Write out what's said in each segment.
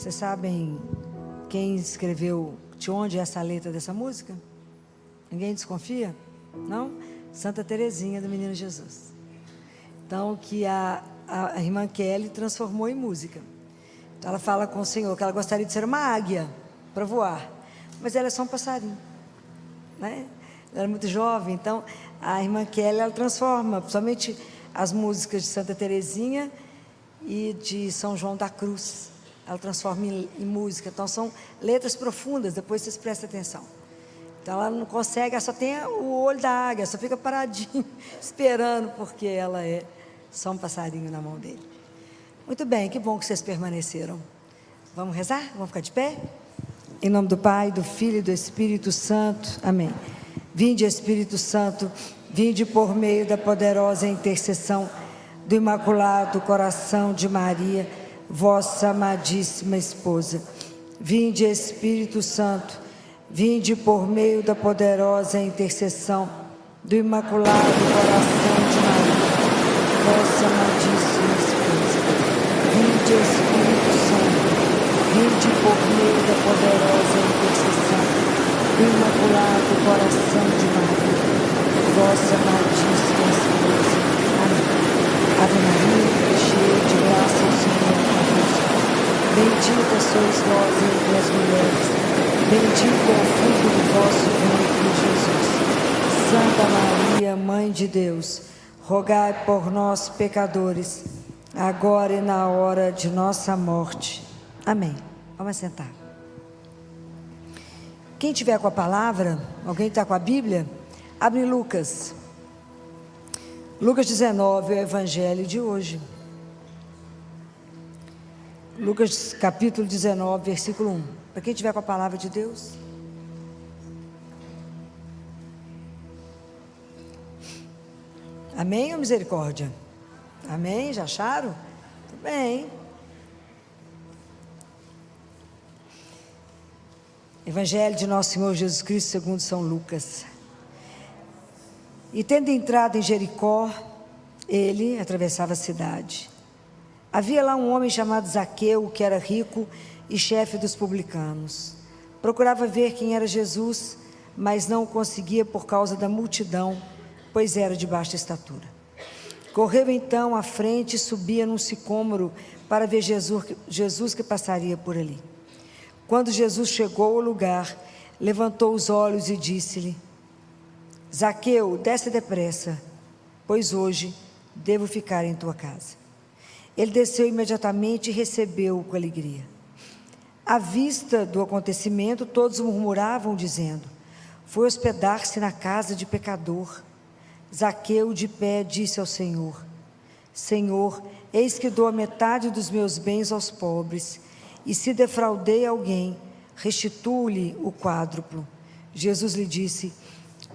Vocês sabem quem escreveu, de onde é essa letra dessa música? Ninguém desconfia? Não? Santa Teresinha do Menino Jesus. Então, que a irmã Kelly transformou em música. Então, ela fala com o Senhor que ela gostaria de ser uma águia para voar, mas ela é só um passarinho, né? Ela era muito jovem, então a irmã Kelly, ela transforma, principalmente as músicas de Santa Teresinha e de São João da Cruz, ela transforma em música. Então são letras profundas, depois vocês prestem atenção. Então ela não consegue, ela só tem o olho da águia, só fica paradinho, esperando, porque ela é só um passarinho na mão dele. Muito bem, que bom que vocês permaneceram. Vamos rezar? Vamos ficar de pé? Em nome do Pai, do Filho e do Espírito Santo. Amém. Vinde, Espírito Santo, vinde por meio da poderosa intercessão do Imaculado Coração de Maria, vossa amadíssima esposa. Vinde, Espírito Santo, vinde por meio da poderosa intercessão do Imaculado Coração de Maria, vossa amadíssima esposa. Vinde, Espírito Santo, vinde por meio da poderosa intercessão do Imaculado Coração de Maria, vossa amadíssima esposa. Amém. Ave Maria, cheia de graça, o Senhor é convosco. Bendita sois vós entre as mulheres, bendito é o fruto do vosso ventre, Jesus. Santa Maria, Mãe de Deus, rogai por nós, pecadores, agora e na hora de nossa morte. Amém. Vamos sentar. Quem tiver com a palavra, alguém está com a Bíblia, abre Lucas. Lucas 19 é o evangelho de hoje. Lucas capítulo 19, versículo 1. Para quem tiver com a palavra de Deus. Amém ou misericórdia? Amém? Já acharam? Tudo bem. Evangelho de Nosso Senhor Jesus Cristo segundo São Lucas. E tendo entrado em Jericó, ele atravessava a cidade. Havia lá um homem chamado Zaqueu, que era rico e chefe dos publicanos. Procurava ver quem era Jesus, mas não o conseguia por causa da multidão, pois era de baixa estatura. Correu então à frente e subia num sicômoro para ver Jesus que passaria por ali. Quando Jesus chegou ao lugar, levantou os olhos e disse-lhe: Zaqueu, desce depressa, pois hoje devo ficar em tua casa. Ele desceu imediatamente e recebeu-o com alegria. À vista do acontecimento, todos murmuravam, dizendo: foi hospedar-se na casa de pecador. Zaqueu, de pé, disse ao Senhor: Senhor, eis que dou a metade dos meus bens aos pobres, e se defraudei alguém, restituo-lhe o quádruplo. Jesus lhe disse: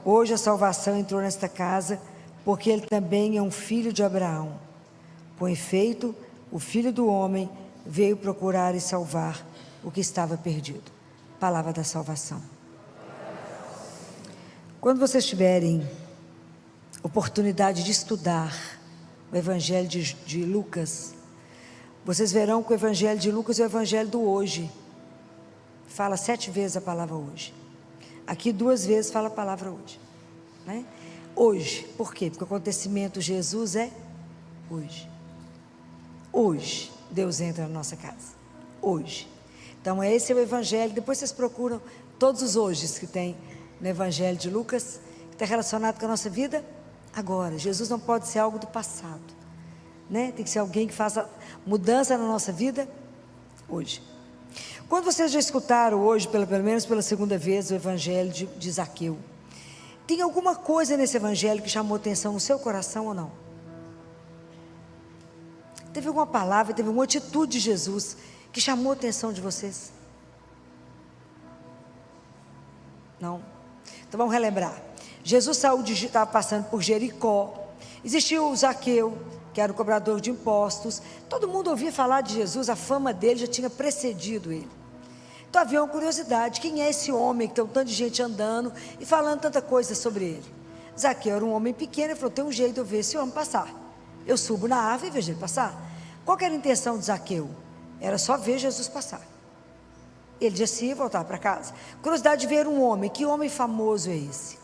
hoje a salvação entrou nesta casa, porque ele também é um filho de Abraão. Com efeito, o Filho do Homem veio procurar e salvar o que estava perdido. Palavra da salvação. Quando vocês tiverem oportunidade de estudar o Evangelho de Lucas, vocês verão que o Evangelho de Lucas é o Evangelho do hoje. Fala 7 vezes a palavra hoje. Aqui 2 vezes fala a palavra hoje, né? Hoje, por quê? Porque o acontecimento Jesus é hoje. Hoje, Deus entra na nossa casa. Hoje. Então, esse é o Evangelho. Depois vocês procuram todos os hojes que tem no Evangelho de Lucas, que está relacionado com a nossa vida agora. Jesus não pode ser algo do passado, né? Tem que ser alguém que faça mudança na nossa vida hoje. Quando vocês já escutaram hoje, pelo menos pela 2ª vez, o Evangelho de Zaqueu, tem alguma coisa nesse Evangelho que chamou atenção no seu coração ou não? Teve alguma palavra, teve uma atitude de Jesus que chamou a atenção de vocês? Não? Então vamos relembrar. Jesus estava passando por Jericó. Existia o Zaqueu, que era o cobrador de impostos. Todo mundo ouvia falar de Jesus, a fama dele já tinha precedido ele. Então havia uma curiosidade: quem é esse homem que tem um tanto de gente andando e falando tanta coisa sobre ele? Zaqueu era um homem pequeno e falou: tem um jeito de eu ver esse homem passar. Eu subo na árvore e vejo ele passar. Qual que era a intenção de Zaqueu? Era só ver Jesus passar. Ele já se ia voltar para casa. Curiosidade de ver um homem. Que homem famoso é esse?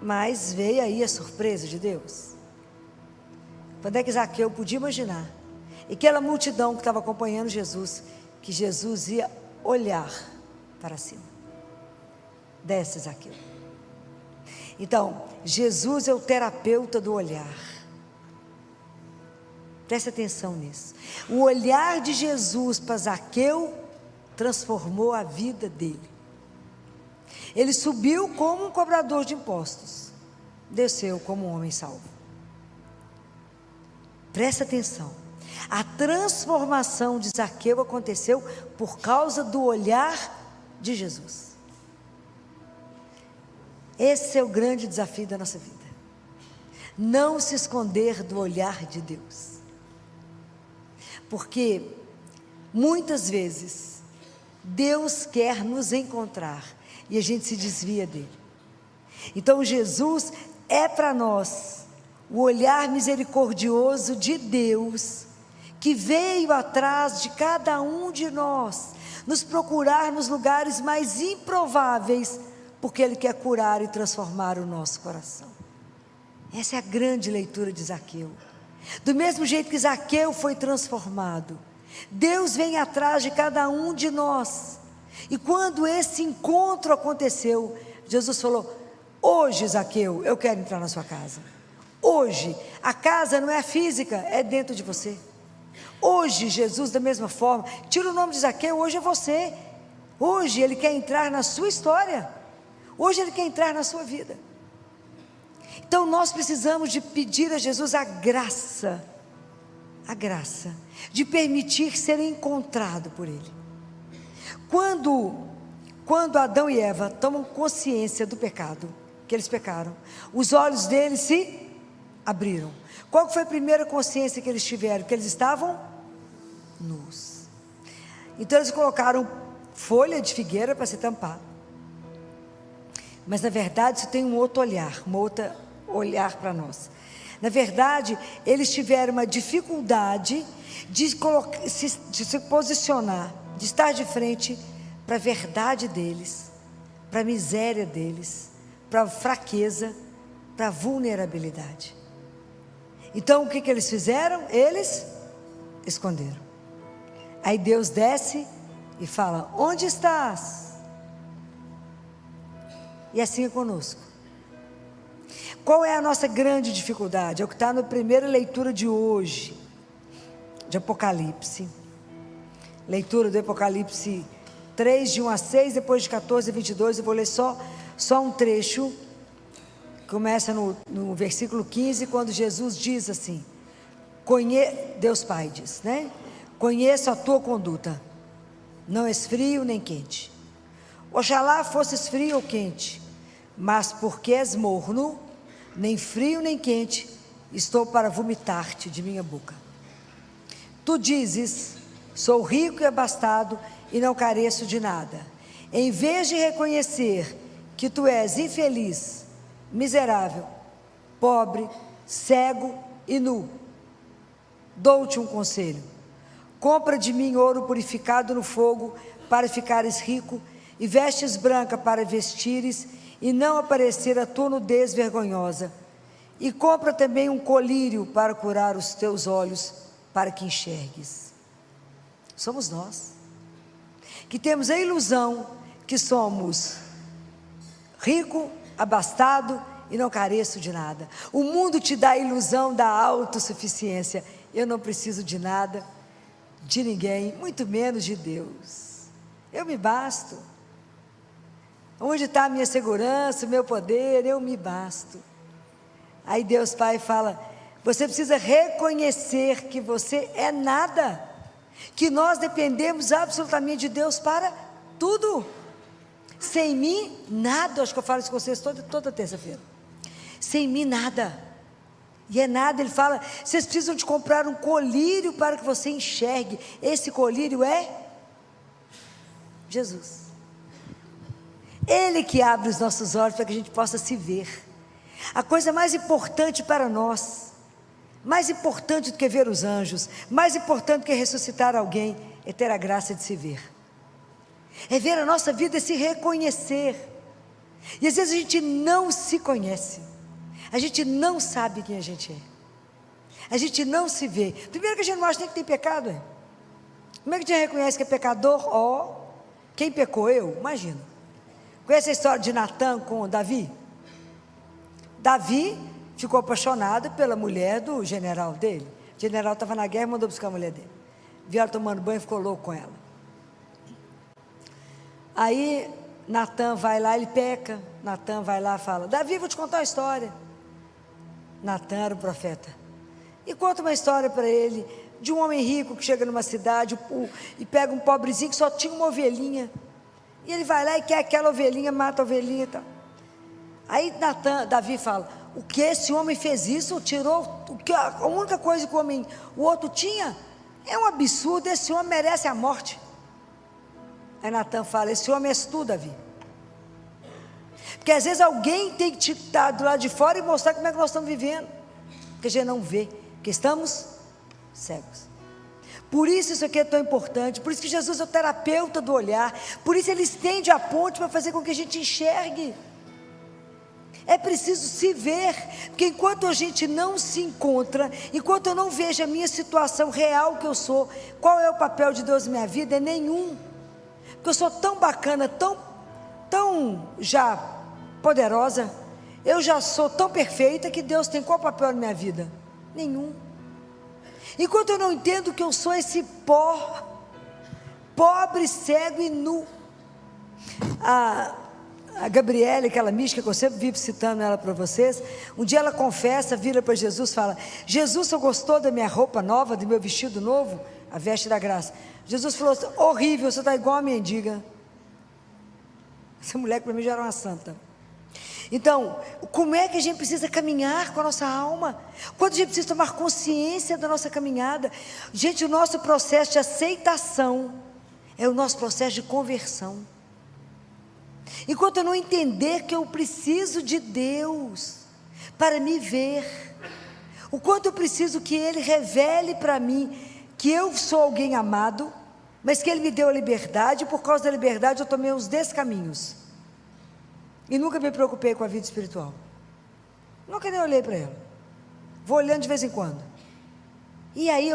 Mas veio aí a surpresa de Deus. Quando é que Zaqueu podia imaginar? E aquela multidão que estava acompanhando Jesus, que Jesus ia olhar para cima. Desce, Zaqueu. Então, Jesus é o terapeuta do olhar. Preste atenção nisso. O olhar de Jesus para Zaqueu transformou a vida dele. Ele subiu como um cobrador de impostos, desceu como um homem salvo. Preste atenção. A transformação de Zaqueu aconteceu por causa do olhar de Jesus. Esse é o grande desafio da nossa vida. Não se esconder do olhar de Deus. Porque muitas vezes Deus quer nos encontrar e a gente se desvia dele. Então Jesus é para nós o olhar misericordioso de Deus, que veio atrás de cada um de nós, nos procurar nos lugares mais improváveis, porque Ele quer curar e transformar o nosso coração. Essa é a grande leitura de Zaqueu. Do mesmo jeito que Zaqueu foi transformado, Deus vem atrás de cada um de nós. E quando esse encontro aconteceu, Jesus falou: hoje, Zaqueu, eu quero entrar na sua casa. Hoje, a casa não é física, é dentro de você. Hoje, Jesus, da mesma forma, tira o nome de Zaqueu, hoje é você. Hoje Ele quer entrar na sua história. Hoje Ele quer entrar na sua vida. Então nós precisamos de pedir a Jesus a graça de permitir ser encontrado por Ele. Quando Adão e Eva tomam consciência do pecado, que eles pecaram, os olhos deles se abriram. Qual foi a primeira consciência que eles tiveram? Que eles estavam nus. Então eles colocaram folha de figueira para se tampar. Mas na verdade isso tem um outro olhar, olhar para nós. Na verdade, eles tiveram uma dificuldade de se posicionar, de estar de frente para a verdade deles, para a miséria deles, para a fraqueza, para a vulnerabilidade. Então o que eles fizeram? Eles esconderam. Aí Deus desce e fala: onde estás? E assim é conosco. Qual é a nossa grande dificuldade? É o que está na primeira leitura de hoje, de Apocalipse. Leitura do Apocalipse 3, de 1 a 6, depois de 14 a 22, eu vou ler só um trecho. Começa no versículo 15, quando Jesus diz assim, Deus Pai diz, né? Conheço a tua conduta, não és frio nem quente. Oxalá fosses frio ou quente, mas porque és morno, nem frio nem quente, estou para vomitar-te de minha boca. Tu dizes, sou rico e abastado e não careço de nada. Em vez de reconhecer que tu és infeliz, miserável, pobre, cego e nu, dou-te um conselho: compra de mim ouro purificado no fogo para ficares rico, e vestes branca para vestires e não aparecer a tua nudez vergonhosa, e compra também um colírio para curar os teus olhos, para que enxergues. Somos nós que temos a ilusão que somos rico, abastado e não careço de nada. O mundo te dá a ilusão da autossuficiência. Eu não preciso de nada, de ninguém, muito menos de Deus. Eu me basto. Onde está a minha segurança, o meu poder? Eu me basto. Aí Deus Pai fala: você precisa reconhecer que você é nada, que nós dependemos absolutamente de Deus para tudo. Sem mim, nada. Acho que eu falo isso com vocês toda terça-feira. Sem mim, nada. E é nada. Ele fala: vocês precisam de comprar um colírio para que você enxergue. Esse colírio é Jesus. Ele que abre os nossos olhos para que a gente possa se ver. A coisa mais importante para nós, mais importante do que ver os anjos, mais importante do que ressuscitar alguém, é ter a graça de se ver. é ver a nossa vida e se reconhecer. E às vezes a gente não se conhece, a gente não sabe quem a gente é, a gente não se vê. Primeiro que a gente não acha nem que tem pecado. Como é que a gente reconhece que é pecador? Quem pecou? Eu? Imagina. Conhece a história de Natan com Davi? Davi ficou apaixonado pela mulher do general dele. O general estava na guerra e mandou buscar a mulher dele. Vieram tomando banho e ficou louco com ela. Aí Natan vai lá, ele peca. Natan vai lá e fala: Davi, vou te contar uma história. Natan era o profeta. E conta uma história para ele de um homem rico que chega numa cidade e pega um pobrezinho que só tinha uma ovelhinha. E ele vai lá e quer aquela ovelhinha, mata a ovelhinha e tal. Aí Davi fala: o que esse homem fez isso? Tirou a única coisa que o outro tinha? É um absurdo, esse homem merece a morte. Aí Natan fala: esse homem és tu, Davi. Porque às vezes alguém tem que te estar do lado de fora e mostrar como é que nós estamos vivendo, porque a gente não vê, porque estamos cegos. Por isso aqui é tão importante, por isso que Jesus é o terapeuta do olhar, por isso ele estende a ponte para fazer com que a gente enxergue. É preciso se ver, porque enquanto a gente não se encontra, enquanto eu não vejo a minha situação real que eu sou, qual é o papel de Deus na minha vida? É nenhum. Porque eu sou tão bacana, tão já poderosa, eu já sou tão perfeita que Deus tem qual papel na minha vida? Nenhum. Enquanto eu não entendo que eu sou esse pó, pobre, cego e nu. A Gabriele, aquela mística que eu sempre vivo citando ela para vocês, um dia ela confessa, vira para Jesus e fala: Jesus, você gostou da minha roupa nova, do meu vestido novo? A veste da graça. Jesus falou: horrível, você está igual a mendiga. Essa mulher para mim já era uma santa. Então, como é que a gente precisa caminhar com a nossa alma? Quando a gente precisa tomar consciência da nossa caminhada? Gente, o nosso processo de aceitação é o nosso processo de conversão. Enquanto eu não entender que eu preciso de Deus para me ver, o quanto eu preciso que Ele revele para mim que eu sou alguém amado, mas que Ele me deu a liberdade, e por causa da liberdade eu tomei uns descaminhos, e nunca me preocupei com a vida espiritual, nunca nem olhei para ela, vou olhando de vez em quando, e aí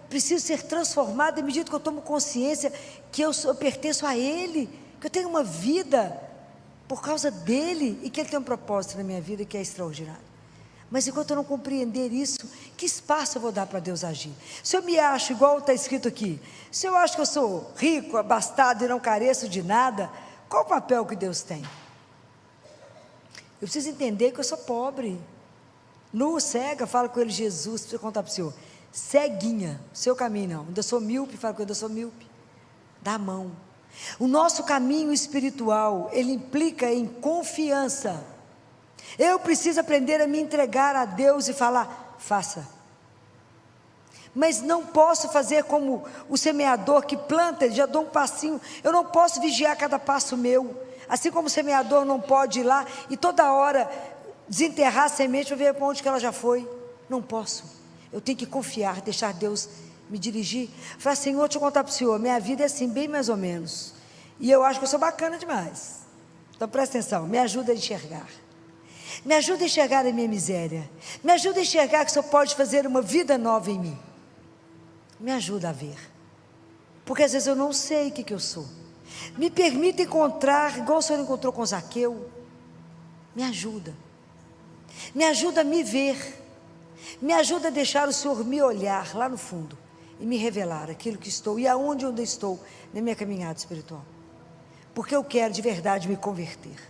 preciso ser transformado à medida que eu tomo consciência que eu pertenço a Ele, que eu tenho uma vida por causa dEle, e que Ele tem um propósito na minha vida que é extraordinário. Mas enquanto eu não compreender isso, que espaço eu vou dar para Deus agir? Se eu me acho, igual está escrito aqui, se eu acho que eu sou rico, abastado e não careço de nada, qual o papel que Deus tem? Eu preciso entender que eu sou pobre, nu, cega. Fala com Ele: Jesus, preciso contar para o Senhor, ceguinha, seu caminho não, ainda sou míope. Fala com Ele: eu sou míope, dá a mão. O nosso caminho espiritual, ele implica em confiança. Eu preciso aprender a me entregar a Deus e falar: faça. Mas não posso fazer como o semeador que planta, ele já dá um passinho. Eu não posso vigiar cada passo meu. Assim como o semeador não pode ir lá e toda hora desenterrar a semente para ver para onde que ela já foi. Não posso. Eu tenho que confiar, deixar Deus me dirigir. Falar: Senhor, deixa eu contar para o Senhor, minha vida é assim, bem mais ou menos. E eu acho que eu sou bacana demais. Então presta atenção, me ajuda a enxergar. Me ajuda a enxergar a minha miséria. Me ajuda a enxergar que o Senhor pode fazer uma vida nova em mim. Me ajuda a ver. Porque às vezes eu não sei o que eu sou. Me permita encontrar, igual o Senhor encontrou com Zaqueu. Me ajuda. Me ajuda a me ver. Me ajuda a deixar o Senhor me olhar lá no fundo e me revelar aquilo que estou e aonde eu estou na minha caminhada espiritual. Porque eu quero de verdade me converter.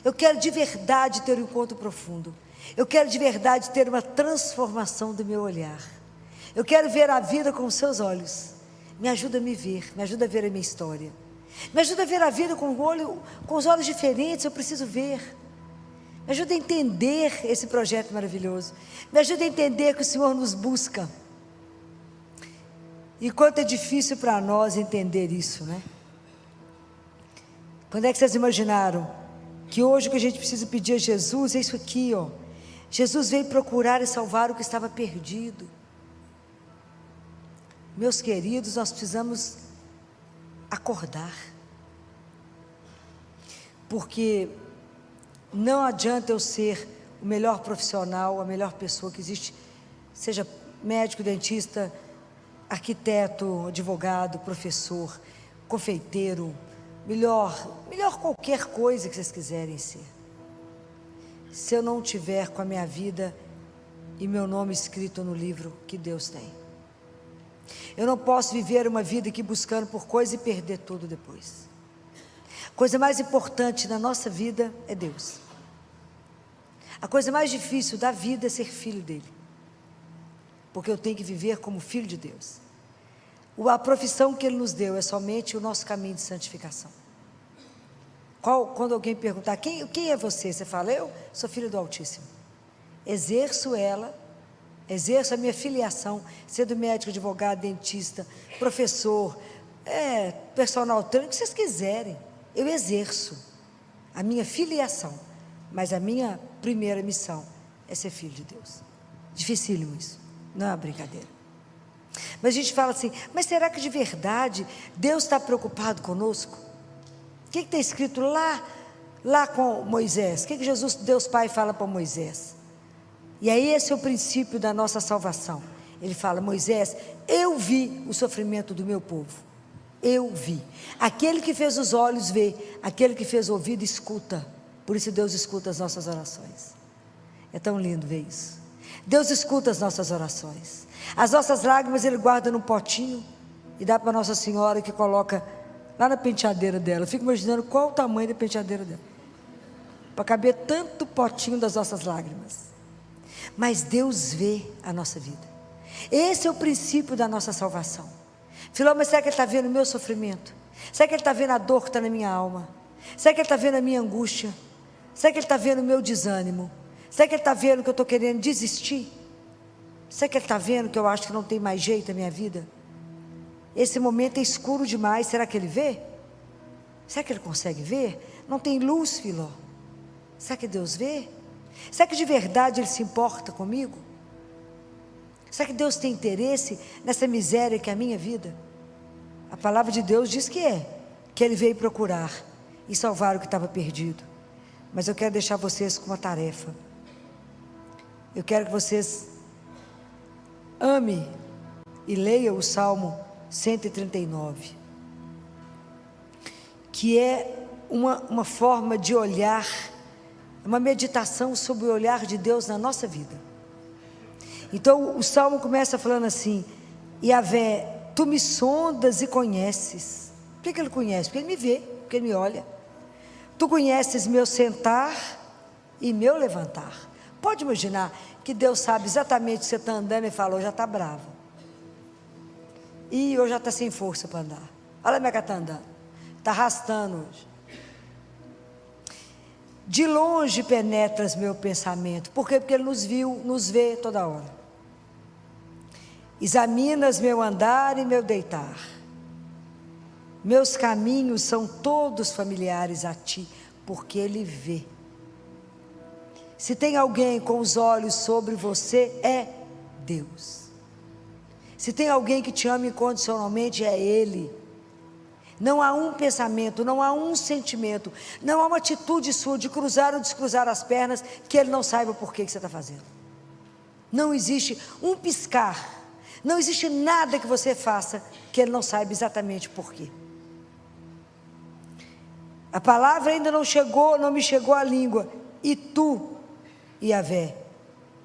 Eu quero de verdade ter um encontro profundo. Eu quero de verdade ter uma transformação do meu olhar. Eu quero ver a vida com os seus olhos. Me ajuda a me ver, me ajuda a ver a minha história. Me ajuda a ver a vida com os olhos diferentes. Eu preciso ver. Me ajuda a entender esse projeto maravilhoso. Me ajuda a entender que o Senhor nos busca. E quanto é difícil para nós entender isso, né? Quando é que vocês imaginaram que hoje o que a gente precisa pedir a Jesus é isso aqui, ó? Jesus veio procurar e salvar o que estava perdido. Meus queridos, nós precisamos acordar. porque não adianta eu ser o melhor profissional, a melhor pessoa que existe, seja médico, dentista, arquiteto, advogado, professor, confeiteiro, melhor qualquer coisa que vocês quiserem ser. Se eu não tiver com a minha vida e meu nome escrito no livro que Deus tem. Eu não posso viver uma vida aqui buscando por coisa e perder tudo depois. A coisa mais importante na nossa vida é Deus. A coisa mais difícil da vida é ser filho dele. Porque eu tenho que viver como filho de Deus. A profissão que ele nos deu é somente o nosso caminho de santificação. Quando alguém perguntar, quem é você? Você fala, eu sou filho do Altíssimo. Exerço a minha filiação, sendo médico, advogado, dentista, professor, personal trainer, o que vocês quiserem. Eu exerço a minha filiação, mas a minha primeira missão é ser filho de Deus. Dificílimo isso, não é uma brincadeira. Mas a gente fala assim, mas será que de verdade Deus está preocupado conosco? O que está escrito lá com Moisés? O que Deus Pai fala para Moisés? E aí esse é o princípio da nossa salvação. Ele fala, Moisés, eu vi o sofrimento do meu povo. Eu vi. Aquele que fez os olhos vê, aquele que fez o ouvido escuta. Por isso Deus escuta as nossas orações. É tão lindo ver isso. Deus escuta as nossas orações. As nossas lágrimas Ele guarda num potinho e dá para Nossa Senhora, que coloca lá na penteadeira dela. Eu fico imaginando qual o tamanho da penteadeira dela, para caber tanto potinho das nossas lágrimas. Mas Deus vê a nossa vida. Esse é o princípio da nossa salvação. Filó, mas será que Ele está vendo o meu sofrimento? Será que Ele está vendo a dor que está na minha alma? Será que Ele está vendo a minha angústia? Será que Ele está vendo o meu desânimo? Será que Ele está vendo que eu estou querendo desistir? Será que Ele está vendo que eu acho que não tem mais jeito na minha vida? Esse momento é escuro demais, será que Ele vê? Será que Ele consegue ver? Não tem luz, Filó. Será que Deus vê? Será que de verdade Ele se importa comigo? Será que Deus tem interesse nessa miséria que é a minha vida? A palavra de Deus diz que Ele veio procurar e salvar o que estava perdido. Mas eu quero deixar vocês com uma tarefa. Eu quero que vocês amem e leiam o Salmo 139, que é uma forma de olhar, uma meditação sobre o olhar de Deus na nossa vida. Então o Salmo começa falando assim, Yahvé, tu me sondas e conheces. Por que Ele conhece? Porque Ele me vê, porque Ele me olha. Tu conheces meu sentar e meu levantar. Pode imaginar que Deus sabe exatamente o que você está andando e fala, hoje já está bravo. E hoje já está sem força para andar. Olha como é que está andando. Está arrastando hoje. De longe penetras meu pensamento. Por quê? Porque Ele nos vê toda hora. Examinas meu andar e meu deitar. Meus caminhos são todos familiares a Ti, porque Ele vê. Se tem alguém com os olhos sobre você, é Deus. Se tem alguém que te ama incondicionalmente, é Ele. Não há um pensamento, não há um sentimento, não há uma atitude sua de cruzar ou descruzar as pernas que Ele não saiba por que você está fazendo. Não existe um piscar, não existe nada que você faça que Ele não saiba exatamente por quê. A palavra ainda não me chegou à língua, e tu, Yahvé,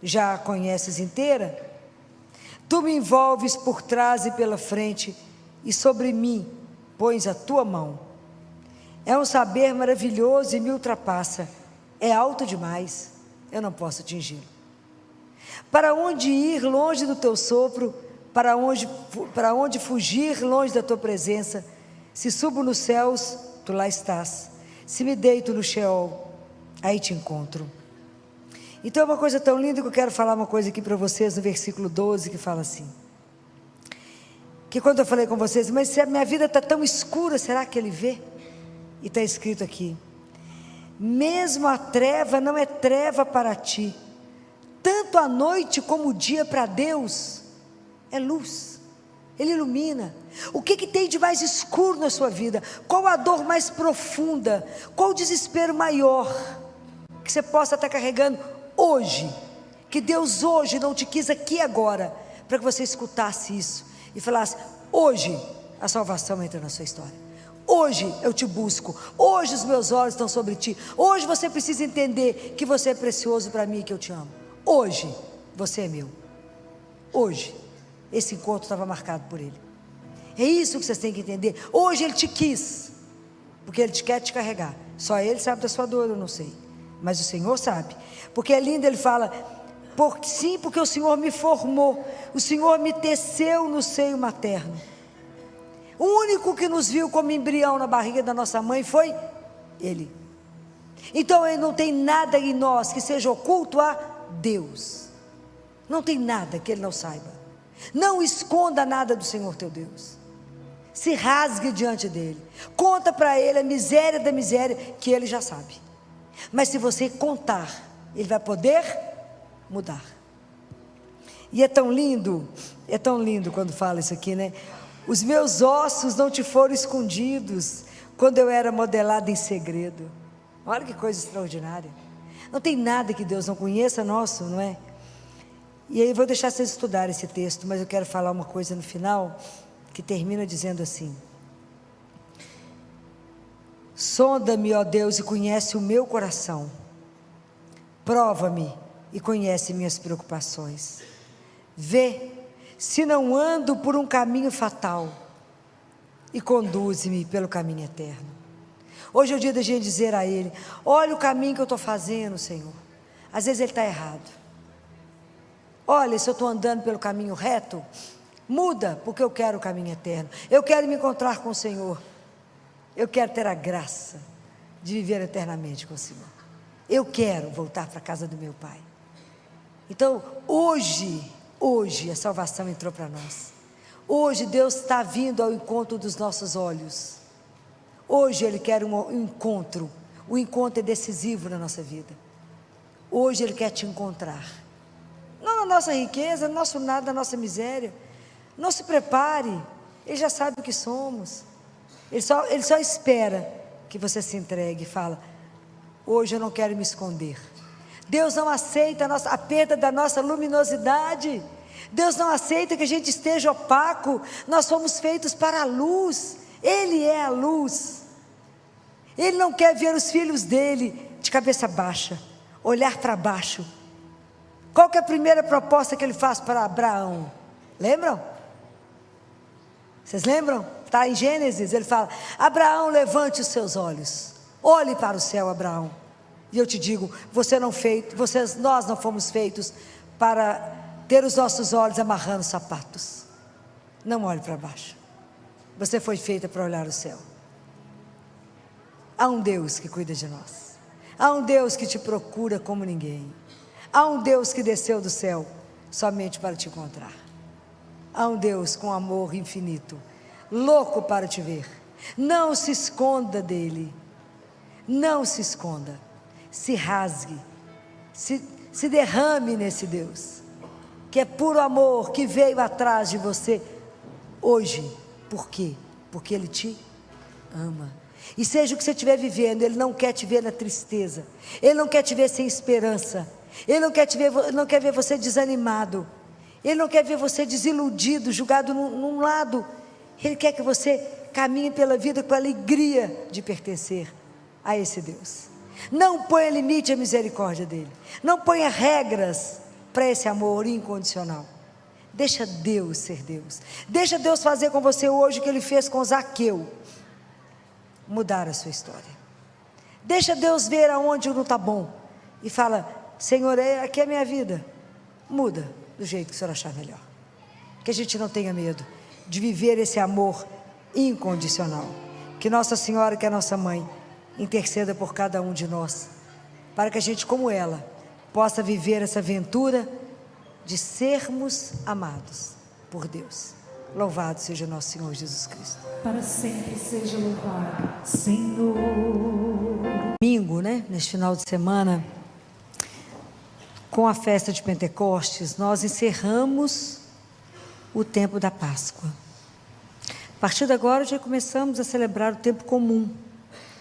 já a conheces inteira? Tu me envolves por trás e pela frente, e sobre mim pões a tua mão. É um saber maravilhoso e me ultrapassa, é alto demais, eu não posso atingi-lo. Para onde ir longe do teu sopro, para onde fugir longe da tua presença? Se subo nos céus, tu lá estás. Se me deito no Sheol, aí te encontro. Então é uma coisa tão linda que eu quero falar uma coisa aqui para vocês no versículo 12, que fala assim, que quando eu falei com vocês, mas se a minha vida está tão escura, será que Ele vê? E está escrito aqui, mesmo a treva não é treva para ti, tanto a noite como o dia para Deus é luz. Ele ilumina. O que tem de mais escuro na sua vida? Qual a dor mais profunda? Qual o desespero maior que você possa estar carregando hoje? Que Deus hoje não te quis aqui agora, para que você escutasse isso e falasse: hoje a salvação entra na sua história. Hoje eu te busco. Hoje os meus olhos estão sobre ti. Hoje você precisa entender que você é precioso para mim e que eu te amo. Hoje você é meu. Hoje esse encontro estava marcado por Ele. É isso que vocês têm que entender. Hoje Ele te quis, porque Ele quer te carregar. Só Ele sabe da sua dor, eu não sei, mas o Senhor sabe. Porque é lindo, Ele fala: sim, porque o Senhor me formou, o Senhor me teceu no seio materno. O único que nos viu como embrião na barriga da nossa mãe foi Ele. Então Ele não tem nada em nós que seja oculto a Deus. Não tem nada que Ele não saiba. Não esconda nada do Senhor teu Deus. Se rasgue diante dEle. Conta para Ele a miséria da miséria que Ele já sabe. Mas se você contar, Ele vai poder mudar. E é tão lindo quando fala isso aqui, né? Os meus ossos não te foram escondidos quando eu era modelada em segredo. Olha que coisa extraordinária. Não tem nada que Deus não conheça nosso, não é? E aí eu vou deixar vocês estudarem esse texto, mas eu quero falar uma coisa no final, que termina dizendo assim: sonda-me, ó Deus, e conhece o meu coração. Prova-me e conhece minhas preocupações. Vê se não ando por um caminho fatal, e conduze-me pelo caminho eterno. Hoje é o dia da gente dizer a Ele: olha o caminho que eu estou fazendo, Senhor. Às vezes ele está errado. Olha, se eu estou andando pelo caminho reto, muda, porque eu quero o caminho eterno. Eu quero me encontrar com o Senhor. Eu quero ter a graça de viver eternamente com o Senhor. Eu quero voltar para a casa do meu Pai. Então, hoje a salvação entrou para nós. Hoje Deus está vindo ao encontro dos nossos olhos. Hoje Ele quer um encontro. O encontro é decisivo na nossa vida. Hoje Ele quer te encontrar. Não na nossa riqueza, no nosso nada, na nossa miséria. Não se prepare. Ele já sabe o que somos. Ele só espera que você se entregue e fala: hoje eu não quero me esconder. Deus não aceita a perda da nossa luminosidade. Deus não aceita que a gente esteja opaco. Nós fomos feitos para a luz. Ele é a luz. Ele não quer ver os filhos dele de cabeça baixa, olhar para baixo. Qual que é a primeira proposta que ele faz para Abraão? Lembram? Vocês lembram? Está em Gênesis, ele fala: Abraão, levante os seus olhos, olhe para o céu, Abraão. E eu te digo, nós não fomos feitos para ter os nossos olhos amarrando sapatos. Não olhe para baixo. Você foi feita para olhar o céu. Há um Deus que cuida de nós. Há um Deus que te procura como ninguém. Há um Deus que desceu do céu somente para te encontrar. Há um Deus com amor infinito, louco para te ver. Não se esconda dele. Não se esconda. Se rasgue, se derrame nesse Deus, que é puro amor, que veio atrás de você hoje. Por quê? Porque Ele te ama. E seja o que você estiver vivendo, Ele não quer te ver na tristeza, Ele não quer te ver sem esperança, Ele não quer ver você desanimado, Ele não quer ver você desiludido, julgado num lado. Ele quer que você caminhe pela vida com a alegria de pertencer a esse Deus. Não ponha limite à misericórdia dele. Não ponha regras para esse amor incondicional. Deixa Deus ser Deus. Deixa Deus fazer com você hoje o que Ele fez com Zaqueu. Mudar a sua história. Deixa Deus ver aonde não está bom. E fala: Senhor, aqui é a minha vida. Muda do jeito que o Senhor achar melhor. Que a gente não tenha medo de viver esse amor incondicional. Que Nossa Senhora, que é a nossa mãe, interceda por cada um de nós, para que a gente, como ela, possa viver essa aventura de sermos amados por Deus. Louvado seja nosso Senhor Jesus Cristo. Para sempre seja louvado, Senhor. Domingo, neste final de semana, com a festa de Pentecostes, nós encerramos o tempo da Páscoa. A partir de agora já começamos a celebrar o tempo comum.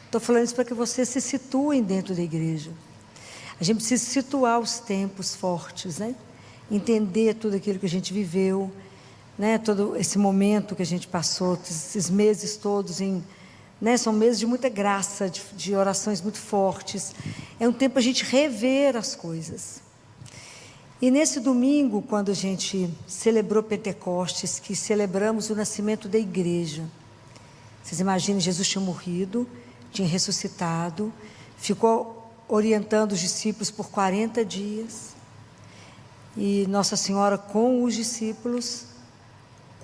Estou falando isso para que vocês se situem dentro da igreja. A gente precisa situar os tempos fortes, né? Entender tudo aquilo que a gente viveu, né? Todo esse momento que a gente passou, esses meses todos né? São meses de muita graça, de orações muito fortes. É um tempo para a gente rever as coisas. E nesse domingo, quando a gente celebrou Pentecostes, que celebramos o nascimento da igreja, vocês imaginem, Jesus tinha morrido, tinha ressuscitado, ficou orientando os discípulos por 40 dias, e Nossa Senhora com os discípulos,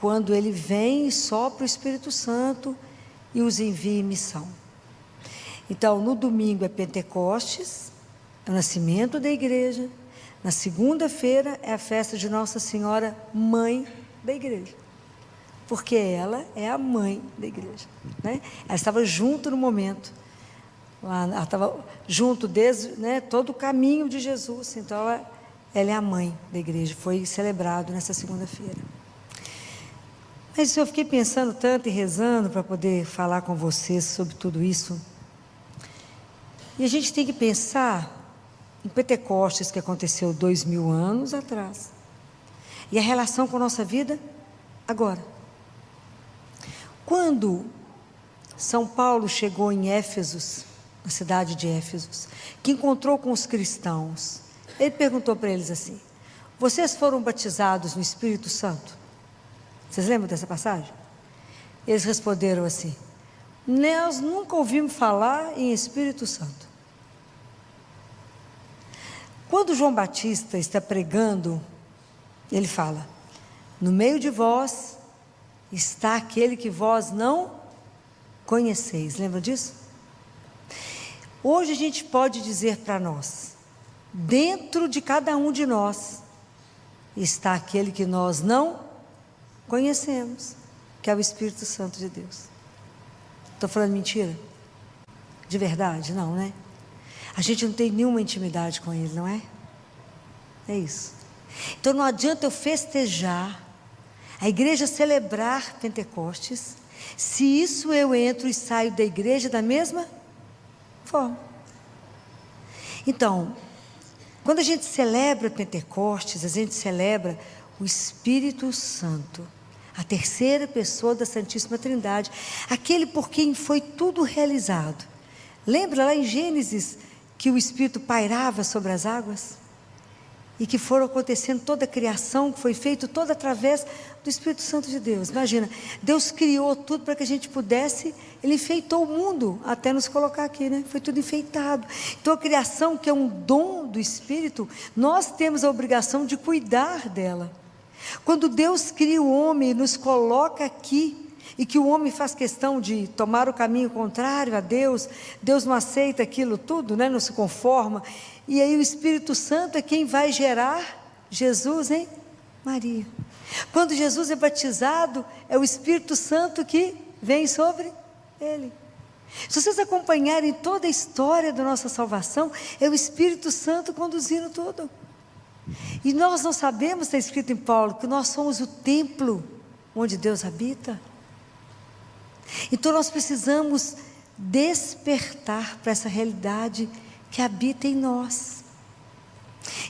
quando Ele vem e sopra o Espírito Santo e os envia em missão. Então, no domingo é Pentecostes, é o nascimento da igreja. Na segunda-feira é a festa de Nossa Senhora, Mãe da Igreja, porque ela é a mãe da igreja, né? Ela estava junto no momento, ela estava junto desde, né, todo o caminho de Jesus, então ela é a mãe da igreja, foi celebrado nessa segunda-feira. Mas eu fiquei pensando tanto e rezando para poder falar com vocês sobre tudo isso, e a gente tem que pensar em Pentecostes, que aconteceu 2000 anos atrás, e a relação com a nossa vida agora. Quando São Paulo chegou em Éfeso, na cidade de Éfeso, que encontrou com os cristãos, ele perguntou para eles assim: vocês foram batizados no Espírito Santo? Vocês lembram dessa passagem? Eles responderam assim: nós nunca ouvimos falar em Espírito Santo. Quando João Batista está pregando, ele fala: no meio de vós está aquele que vós não conheceis. Lembra disso? Hoje a gente pode dizer para nós: dentro de cada um de nós está aquele que nós não conhecemos, que é o Espírito Santo de Deus. Estou falando mentira? De verdade? Não, né? A gente não tem nenhuma intimidade com Ele, não é? É isso. Então não adianta eu festejar, a igreja celebrar Pentecostes, se isso eu entro e saio da igreja da mesma forma. Então, quando a gente celebra Pentecostes, a gente celebra o Espírito Santo, a terceira pessoa da Santíssima Trindade, aquele por quem foi tudo realizado. Lembra lá em Gênesis que o Espírito pairava sobre as águas? E que foram acontecendo toda a criação, que foi feito toda através do Espírito Santo de Deus. Imagina, Deus criou tudo para que a gente pudesse, Ele enfeitou o mundo, até nos colocar aqui, né? Foi tudo enfeitado. Então a criação, que é um dom do Espírito, nós temos a obrigação de cuidar dela. Quando Deus cria o homem e nos coloca aqui, e que o homem faz questão de tomar o caminho contrário a Deus, Deus não aceita aquilo tudo, né? Não se conforma, e aí o Espírito Santo é quem vai gerar Jesus em Maria. Quando Jesus é batizado, é o Espírito Santo que vem sobre ele. Se vocês acompanharem toda a história da nossa salvação, é o Espírito Santo conduzindo tudo. E nós não sabemos, está escrito em Paulo, que nós somos o templo onde Deus habita. Então nós precisamos despertar para essa realidade que habita em nós.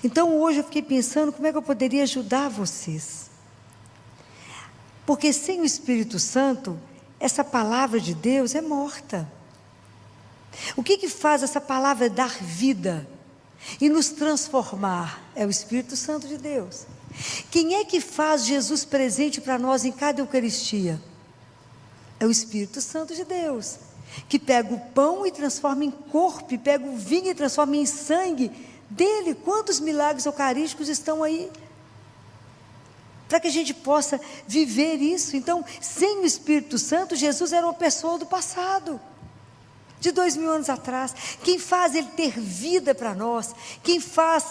Então hoje eu fiquei pensando como é que eu poderia ajudar vocês. Porque sem o Espírito Santo, essa palavra de Deus é morta. O que faz essa palavra dar vida e nos transformar? É o Espírito Santo de Deus. Quem é que faz Jesus presente para nós em cada Eucaristia? É o Espírito Santo de Deus, que pega o pão e transforma em corpo, e pega o vinho e transforma em sangue dele. Quantos milagres eucarísticos estão aí? Para que a gente possa viver isso. Então, sem o Espírito Santo, Jesus era uma pessoa do passado, de 2000 anos atrás. Quem faz ele ter vida para nós, quem faz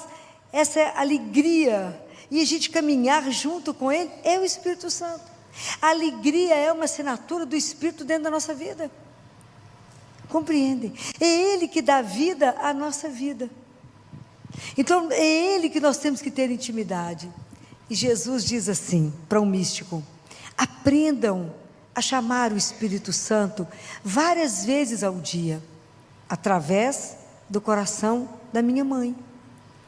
essa alegria e a gente caminhar junto com ele, é o Espírito Santo. A alegria é uma assinatura do Espírito dentro da nossa vida. Compreendem? É Ele que dá vida à nossa vida. Então é Ele que nós temos que ter intimidade. E Jesus diz assim para um místico: aprendam a chamar o Espírito Santo várias vezes ao dia, através do coração da minha mãe,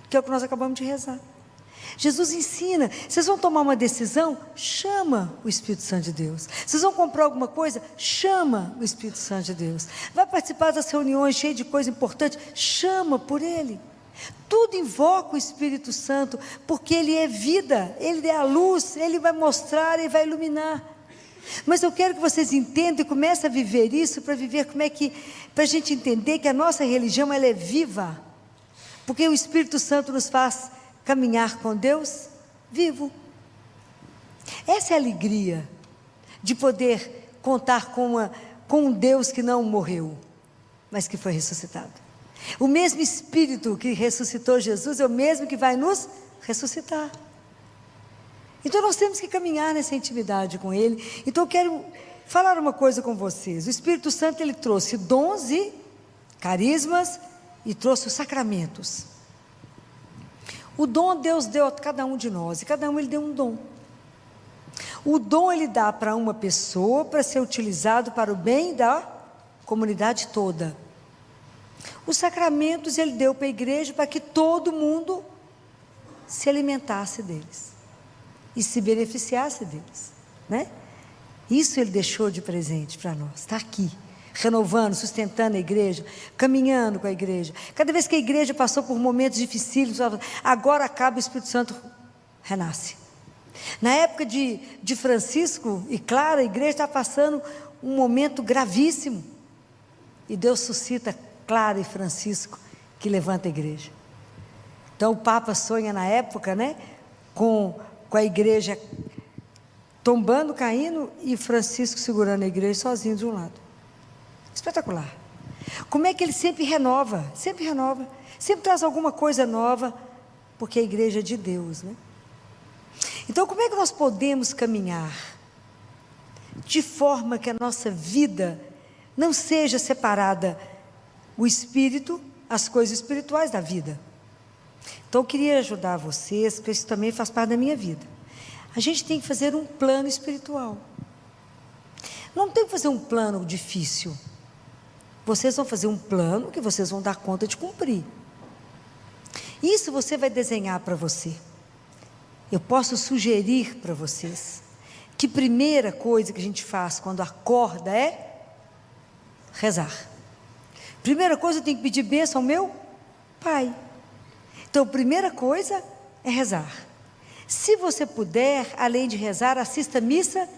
que é o que nós acabamos de rezar. Jesus ensina, vocês vão tomar uma decisão? Chama o Espírito Santo de Deus. Vocês vão comprar alguma coisa? Chama o Espírito Santo de Deus. Vai participar das reuniões cheias de coisa importante? Chama por Ele. Tudo invoca o Espírito Santo, porque Ele é vida, Ele é a luz, Ele vai mostrar, Ele vai iluminar. Mas eu quero que vocês entendam e comecem a viver isso, para viver para a gente entender que a nossa religião, ela é viva, porque o Espírito Santo nos faz caminhar com Deus vivo. Essa é a alegria de poder contar com um Deus que não morreu, mas que foi ressuscitado. O mesmo Espírito que ressuscitou Jesus é o mesmo que vai nos ressuscitar. Então nós temos que caminhar nessa intimidade com Ele. Então eu quero falar uma coisa com vocês. O Espírito Santo, ele trouxe dons e carismas e trouxe os sacramentos. O dom Deus deu a cada um de nós, e cada um Ele deu um dom. O dom Ele dá para uma pessoa para ser utilizado para o bem da comunidade toda. Os sacramentos Ele deu para a igreja para que todo mundo se alimentasse deles e se beneficiasse deles, né? Isso Ele deixou de presente para nós, está aqui, renovando, sustentando a igreja, caminhando com a igreja. Cada vez que a igreja passou por momentos difíceis, agora acaba, o Espírito Santo renasce. Na época de Francisco e Clara, a igreja está passando um momento gravíssimo, e Deus suscita Clara e Francisco, que levanta a igreja. Então o Papa sonha na época, né, com a igreja tombando, caindo, e Francisco segurando a igreja sozinho de um lado. Espetacular. Como é que ele sempre renova, sempre traz alguma coisa nova, porque a igreja é de Deus, né? Então como é que nós podemos caminhar de forma que a nossa vida não seja separada, o espírito, as coisas espirituais da vida? Então eu queria ajudar vocês, porque isso também faz parte da minha vida. A gente tem que fazer um plano espiritual. Não tem que fazer um plano difícil. Vocês vão fazer um plano que vocês vão dar conta de cumprir. Isso você vai desenhar para você. Eu posso sugerir para vocês que primeira coisa que a gente faz quando acorda é rezar. Primeira coisa, eu tenho que pedir bênção ao meu Pai. Então, a primeira coisa é rezar. Se você puder, além de rezar, assista a missa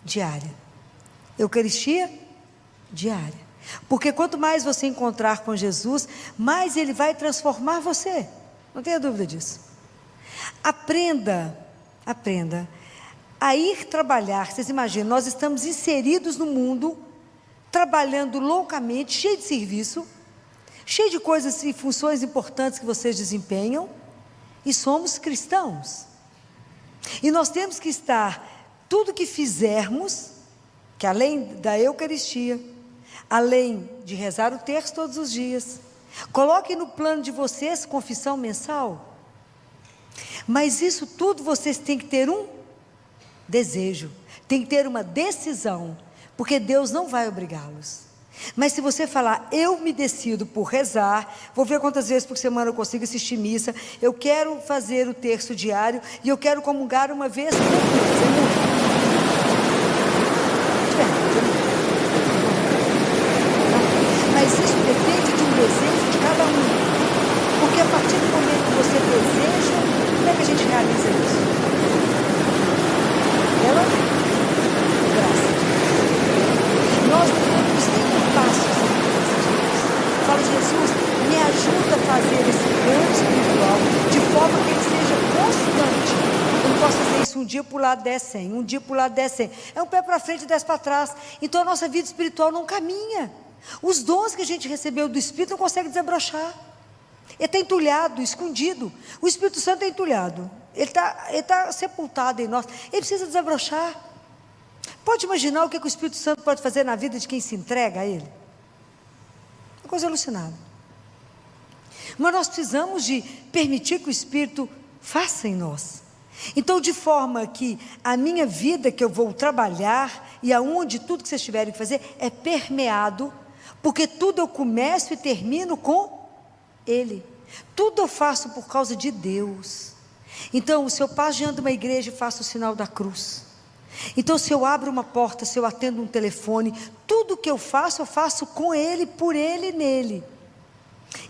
diária. Eucaristia diária. Porque quanto mais você encontrar com Jesus, mais Ele vai transformar você. Não tenha dúvida disso. Aprenda a ir trabalhar. Vocês imaginam, nós estamos inseridos no mundo, trabalhando loucamente, cheio de serviço, cheio de coisas e funções importantes que vocês desempenham, e somos cristãos. E nós temos que estar, tudo que fizermos, que além da Eucaristia, além de rezar o terço todos os dias, coloquem no plano de vocês confissão mensal. Mas isso tudo vocês têm que ter um desejo, tem que ter uma decisão, porque Deus não vai obrigá-los. Mas se você falar, eu me decido por rezar, vou ver quantas vezes por semana eu consigo assistir missa, eu quero fazer o terço diário, e eu quero comungar uma vez por mês. Mas isso depende de um desejo de cada um, porque a partir do momento que você deseja, como é que a gente realiza isso? Pela graça. Nós não temos nenhum passo sem a graça de Deus. Fala, Jesus, me ajuda a fazer esse plano espiritual de forma que ele seja constante. Eu não posso fazer isso um dia para o lado, 10, 100, um dia para o lado, 10, 100. É um pé para frente e 10 para trás. Então a nossa vida espiritual não caminha. Os dons que a gente recebeu do Espírito não consegue desabrochar. Ele está entulhado, escondido. O Espírito Santo é entulhado. Ele está sepultado em nós. Ele precisa desabrochar. Pode imaginar o que o Espírito Santo pode fazer na vida de quem se entrega a Ele? Uma coisa alucinada. Mas nós precisamos de permitir que o Espírito faça em nós. Então, de forma que a minha vida que eu vou trabalhar e aonde tudo que vocês tiverem que fazer é permeado, porque tudo eu começo e termino com Ele. Tudo eu faço por causa de Deus. Então, se eu passo diante de uma igreja e faço o sinal da cruz. Então, se eu abro uma porta, se eu atendo um telefone, tudo que eu faço com Ele, por Ele e nele.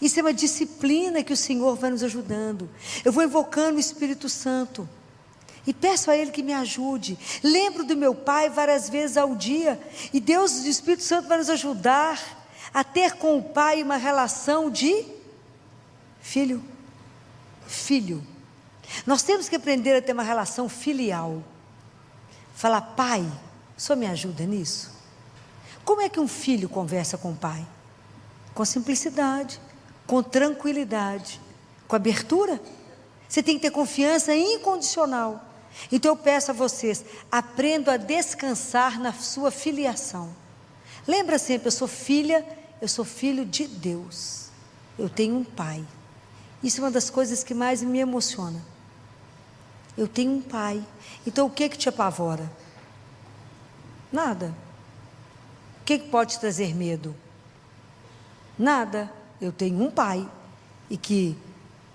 Isso é uma disciplina que o Senhor vai nos ajudando. Eu vou invocando o Espírito Santo e peço a Ele que me ajude. Lembro do meu Pai várias vezes ao dia, e Deus, o Espírito Santo, vai nos ajudar a ter com o Pai uma relação de filho. Nós temos que aprender a ter uma relação filial. Falar: Pai, o Senhor me ajuda nisso? Como é que um filho conversa com o pai? Com simplicidade, com tranquilidade, com abertura. Você tem que ter confiança incondicional. Então eu peço a vocês: aprendam a descansar na sua filiação. Lembra sempre, eu sou filho de Deus. Eu tenho um pai. Isso é uma das coisas que mais me emociona. Eu tenho um pai. Então o que te apavora? Nada. O que pode te trazer medo? Nada. Eu tenho um pai, e que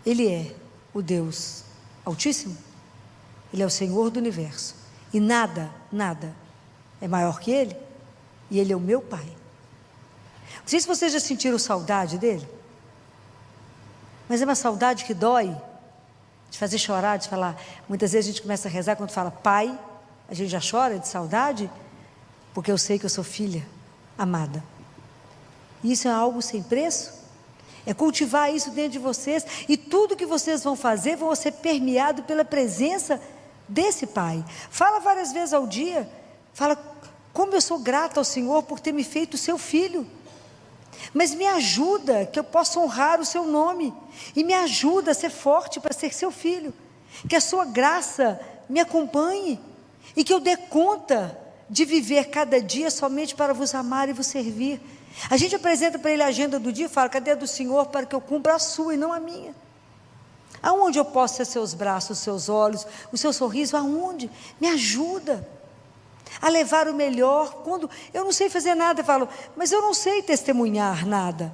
Ele é o Deus Altíssimo. Ele é o Senhor do universo, e nada é maior que Ele, e Ele é o meu pai. Não sei se vocês já sentiram saudade dele, mas é uma saudade que dói, de fazer chorar, de falar. Muitas vezes a gente começa a rezar, quando fala pai, a gente já chora de saudade, porque eu sei que eu sou filha amada. E isso é algo sem preço. É cultivar isso dentro de vocês, e tudo que vocês vão fazer vão ser permeado pela presença desse Pai. Fala várias vezes ao dia, fala: como eu sou grata ao Senhor por ter me feito seu filho, mas me ajuda que eu possa honrar o seu nome, e me ajuda a ser forte para ser seu filho, que a sua graça me acompanhe, e que eu dê conta de viver cada dia somente para vos amar e vos servir. A gente apresenta para Ele a agenda do dia e fala: cadê a do Senhor, para que eu cumpra a sua e não a minha? Aonde eu posso ser seus braços, seus olhos, o seu sorriso? Aonde? Me ajuda a levar o melhor. Quando eu não sei fazer nada, eu falo: mas eu não sei testemunhar nada.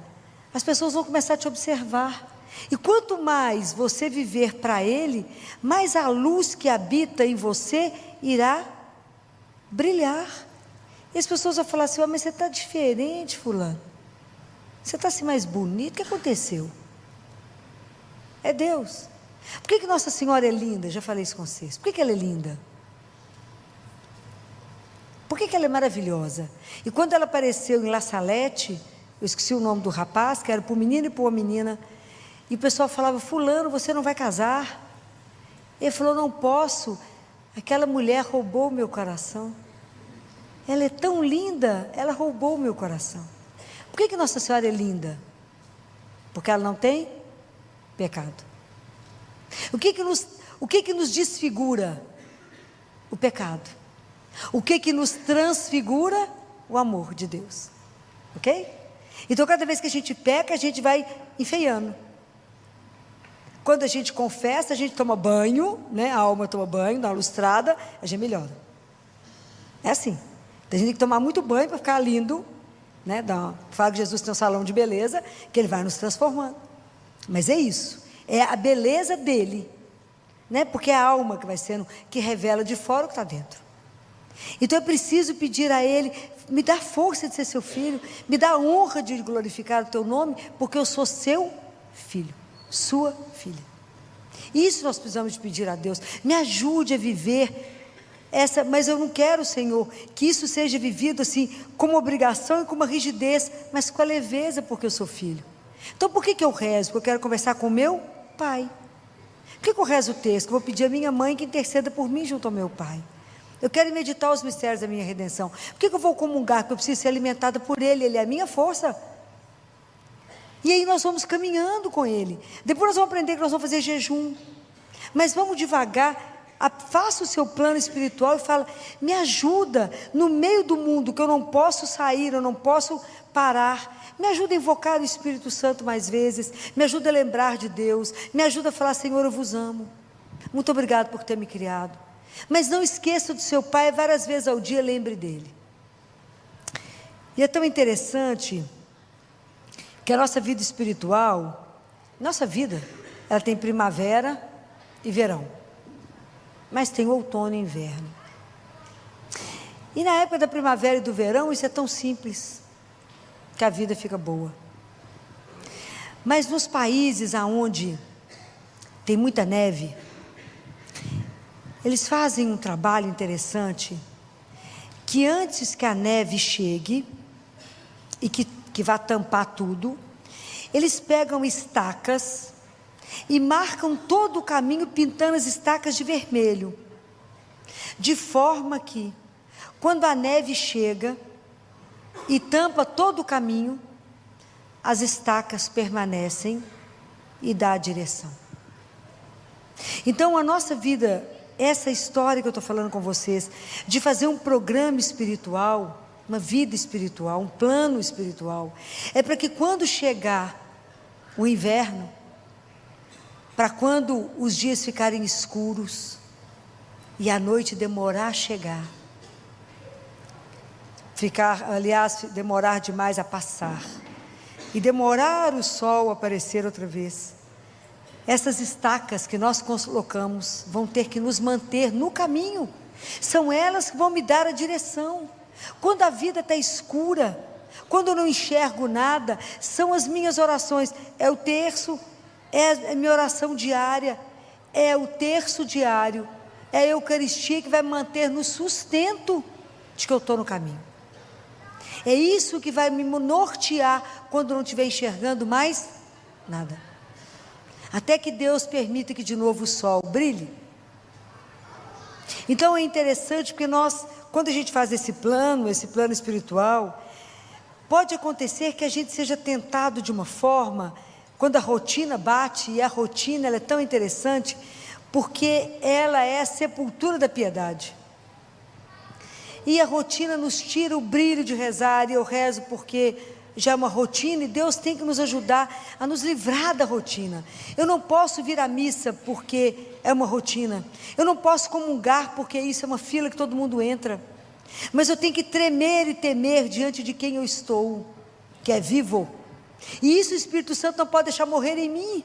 As pessoas vão começar a te observar, e quanto mais você viver para Ele, mais a luz que habita em você irá brilhar. E as pessoas vão falar assim: mas você está diferente, fulano, você está assim mais bonito, o que aconteceu? É Deus. Por que Nossa Senhora é linda? Já falei isso com vocês. Por que ela é linda? Por que ela é maravilhosa? E quando ela apareceu em La Salette, eu esqueci o nome do rapaz, que era para o menino e para uma menina, e o pessoal falava: fulano, você não vai casar? Ele falou: não posso, aquela mulher roubou o meu coração. Ela é tão linda, ela roubou o meu coração. Por que Nossa Senhora é linda? Porque ela não tem pecado. O que nos desfigura? O pecado. O que nos transfigura? O amor de Deus. Ok? Então, cada vez que a gente peca, a gente vai enfeiando. Quando a gente confessa, a gente toma banho, né? A alma toma banho, dá uma lustrada, a gente melhora. É assim. Então, a gente tem que tomar muito banho para ficar lindo, né? Fala que Jesus tem um salão de beleza, que Ele vai nos transformando. Mas é isso, é a beleza dele, né? Porque é a alma que vai sendo, que revela de fora o que está dentro. Então eu preciso pedir a Ele: me dá força de ser seu filho, me dá a honra de glorificar o teu nome, porque eu sou seu filho, sua filha. Isso nós precisamos de pedir a Deus. Me ajude a viver essa, mas eu não quero, Senhor, que isso seja vivido assim, como obrigação e com uma rigidez, mas com a leveza, porque eu sou filho. Então por que eu rezo? Porque eu quero conversar com o meu pai. Por que eu rezo o texto? Eu vou pedir a minha mãe que interceda por mim junto ao meu pai. Eu quero meditar os mistérios da minha redenção. Por que eu vou comungar? Porque eu preciso ser alimentada por Ele, Ele é a minha força. E aí nós vamos caminhando com Ele. Depois nós vamos aprender que nós vamos fazer jejum. Mas vamos devagar. Faça o seu plano espiritual e fala: me ajuda no meio do mundo que eu não posso sair, eu não posso parar. Me ajuda a invocar o Espírito Santo mais vezes. Me ajuda a lembrar de Deus. Me ajuda a falar: Senhor, eu vos amo. Muito obrigado por ter me criado. Mas não esqueça do seu pai, várias vezes ao dia lembre dele. E é tão interessante que a nossa vida espiritual, nossa vida, ela tem primavera e verão, mas tem outono e inverno. E na época da primavera e do verão, isso é tão simples, que a vida fica boa. Mas nos países onde tem muita neve, eles fazem um trabalho interessante, que antes que a neve chegue, e que vá tampar tudo, eles pegam estacas, e marcam todo o caminho, pintando as estacas de vermelho, de forma que, quando a neve chega, e tampa todo o caminho, as estacas permanecem, e dá a direção. Então a nossa vida, essa história que eu estou falando com vocês, de fazer um programa espiritual, uma vida espiritual, um plano espiritual, é para que quando chegar o inverno, para quando os dias ficarem escuros, e a noite demorar a chegar, demorar demais a passar, e demorar o sol a aparecer outra vez, essas estacas que nós colocamos vão ter que nos manter no caminho, são elas que vão me dar a direção. Quando a vida está escura, quando eu não enxergo nada, são as minhas orações, é o terço, é a minha oração diária, é o terço diário, é a Eucaristia que vai me manter no sustento de que eu estou no caminho. É isso que vai me nortear quando não estiver enxergando mais nada. Até que Deus permita que de novo o sol brilhe. Então é interessante porque quando a gente faz esse plano espiritual, pode acontecer que a gente seja tentado de uma forma, quando a rotina bate, e a rotina ela é tão interessante, porque ela é a sepultura da piedade. E a rotina nos tira o brilho de rezar, e eu rezo porque já é uma rotina, e Deus tem que nos ajudar a nos livrar da rotina. Eu não posso vir à missa porque é uma rotina, eu não posso comungar porque isso é uma fila que todo mundo entra, mas eu tenho que tremer e temer diante de quem eu estou, que é vivo, e isso o Espírito Santo não pode deixar morrer em mim.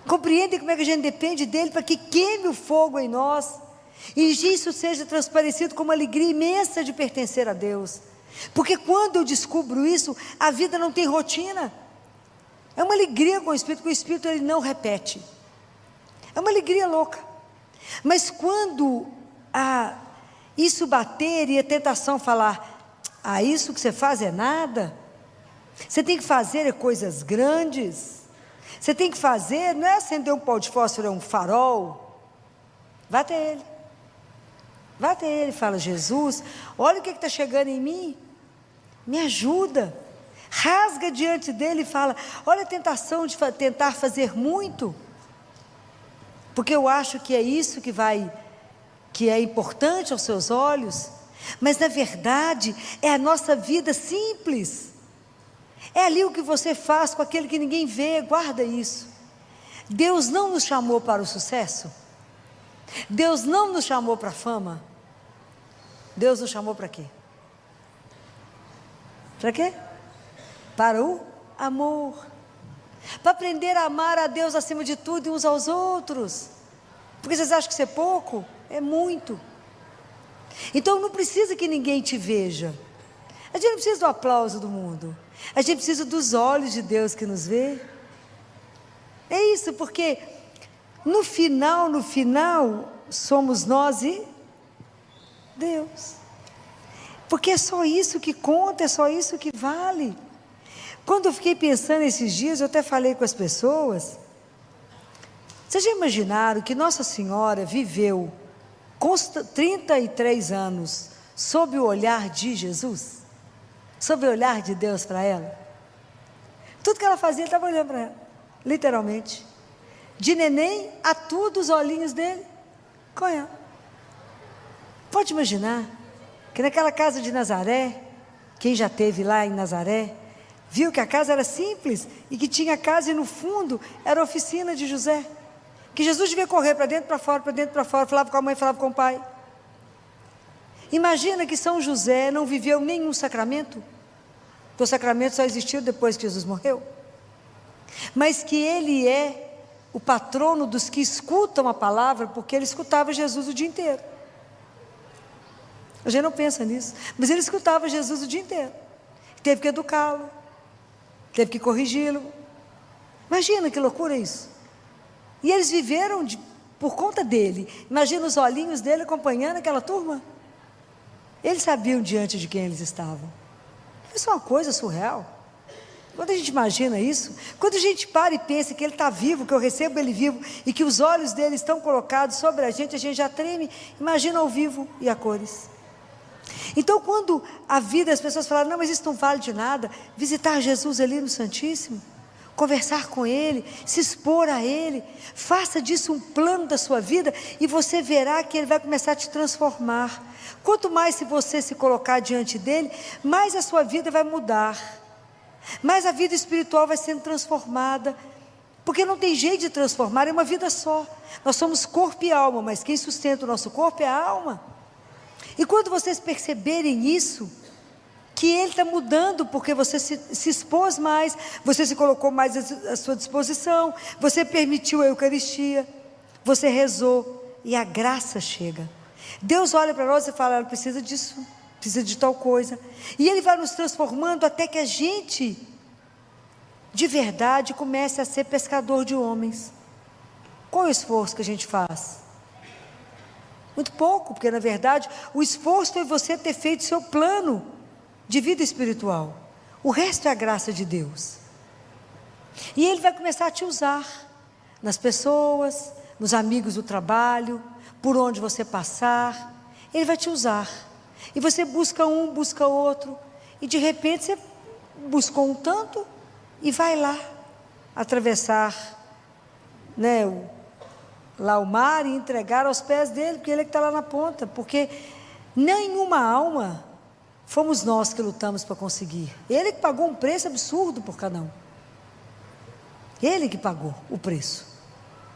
Compreendem como é que a gente depende dele para que queime o fogo em nós, e isso seja transparecido como uma alegria imensa de pertencer a Deus. Porque quando eu descubro isso, a vida não tem rotina, é uma alegria com o Espírito, porque o Espírito ele não repete, é uma alegria louca. Mas quando isso bater e a tentação falar, isso que você faz é nada, você tem que fazer coisas grandes, você tem que fazer, não é acender um pau de fósforo, é um farol, vá até ele, fala, Jesus, olha o que está chegando em mim, me ajuda, rasga diante dele e fala, olha a tentação de tentar fazer muito, porque eu acho que é isso que é importante aos seus olhos, mas na verdade é a nossa vida simples, é ali o que você faz com aquele que ninguém vê, guarda isso. Deus não nos chamou para o sucesso, Deus não nos chamou para a fama, Deus nos chamou para quê? Para quê? Para o amor, para aprender a amar a Deus acima de tudo e uns aos outros, porque vocês acham que isso é pouco? É muito. Então não precisa que ninguém te veja, a gente não precisa do aplauso do mundo, a gente precisa dos olhos de Deus que nos vê. É isso, porque no final somos nós e Deus, porque é só isso que conta, é só isso que vale. Quando eu fiquei pensando esses dias, eu até falei com as pessoas, vocês já imaginaram que Nossa Senhora viveu 33 anos sob o olhar de Jesus, sob o olhar de Deus para ela? Tudo que ela fazia, ele estava olhando para ela, literalmente, de neném a tudo, os olhinhos dele com ela. Pode imaginar que naquela casa de Nazaré, quem já esteve lá em Nazaré, viu que a casa era simples, e que tinha casa e no fundo era a oficina de José, que Jesus devia correr para dentro, para fora, para dentro, para fora, falava com a mãe, falava com o pai. Imagina que São José não viveu nenhum sacramento, porque o sacramento só existiu depois que Jesus morreu, mas que ele é o patrono dos que escutam a palavra, porque ele escutava Jesus o dia inteiro. A gente não pensa nisso, mas ele escutava Jesus o dia inteiro, teve que educá-lo, teve que corrigi-lo. Imagina que loucura isso. E eles viveram por conta dele. Imagina os olhinhos dele acompanhando aquela turma. Eles sabiam diante de quem eles estavam. Isso é uma coisa surreal. Quando a gente imagina isso, quando a gente para e pensa que ele está vivo, que eu recebo ele vivo, e que os olhos dele estão colocados sobre a gente já treme. Imagina ao vivo e a cores. Então, quando a vida, as pessoas falaram, não, mas isso não vale de nada, visitar Jesus ali no Santíssimo, conversar com Ele, se expor a Ele, faça disso um plano da sua vida, e você verá que Ele vai começar a te transformar. Quanto mais se você se colocar diante dEle, mais a sua vida vai mudar, mais a vida espiritual vai sendo transformada, porque não tem jeito de transformar, é uma vida só. Nós somos corpo e alma, mas quem sustenta o nosso corpo é a alma. E quando vocês perceberem isso, que Ele está mudando, porque você se expôs mais, você se colocou mais à sua disposição, você permitiu a Eucaristia, você rezou, e a graça chega. Deus olha para nós e fala, ela precisa disso, precisa de tal coisa, e Ele vai nos transformando até que a gente, de verdade, comece a ser pescador de homens. Qual é o esforço que a gente faz? Muito pouco, porque na verdade o esforço foi você ter feito seu plano de vida espiritual. O resto é a graça de Deus. E Ele vai começar a te usar nas pessoas, nos amigos do trabalho, por onde você passar. Ele vai te usar. E você busca um, busca outro, e de repente você buscou um tanto e vai lá atravessar, né, lá o mar, e entregar aos pés dele, porque ele é que está lá na ponta, porque nenhuma alma fomos nós que lutamos para conseguir. Ele que pagou um preço absurdo por cada um. Ele que pagou o preço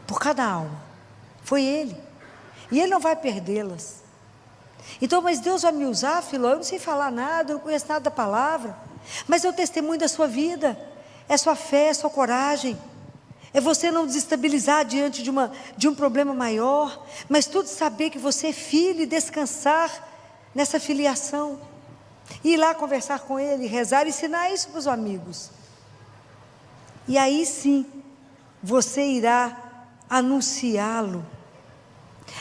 por cada alma. Foi Ele. E Ele não vai perdê-las. Então, mas Deus vai me usar, Filó, eu não sei falar nada, eu não conheço nada da palavra, mas é o testemunho da sua vida, é sua fé, é sua coragem, é você não desestabilizar diante de um problema maior, mas tudo saber que você é filho e descansar nessa filiação, e ir lá conversar com Ele, rezar e ensinar isso para os amigos, e aí sim, você irá anunciá-lo,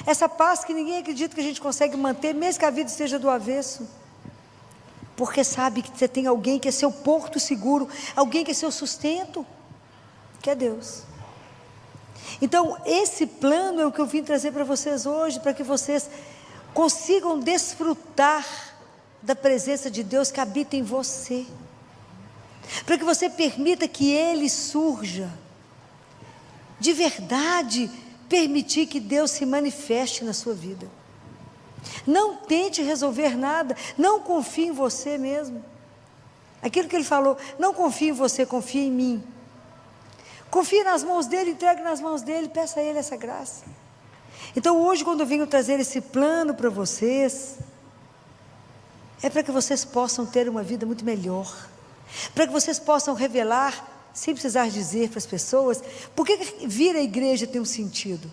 essa paz que ninguém acredita que a gente consegue manter, mesmo que a vida esteja do avesso, porque sabe que você tem alguém que é seu porto seguro, alguém que é seu sustento, que é Deus. Então esse plano é o que eu vim trazer para vocês hoje, para que vocês consigam desfrutar da presença de Deus que habita em você, para que você permita que Ele surja, de verdade, permitir que Deus se manifeste na sua vida. Não tente resolver nada, não confie em você mesmo, aquilo que Ele falou, não confie em você, confie em mim. Confie nas mãos dEle, entregue nas mãos dEle, peça a Ele essa graça. Então hoje, quando eu venho trazer esse plano para vocês, é para que vocês possam ter uma vida muito melhor, para que vocês possam revelar, sem precisar dizer para as pessoas, por que vir à igreja tem um sentido,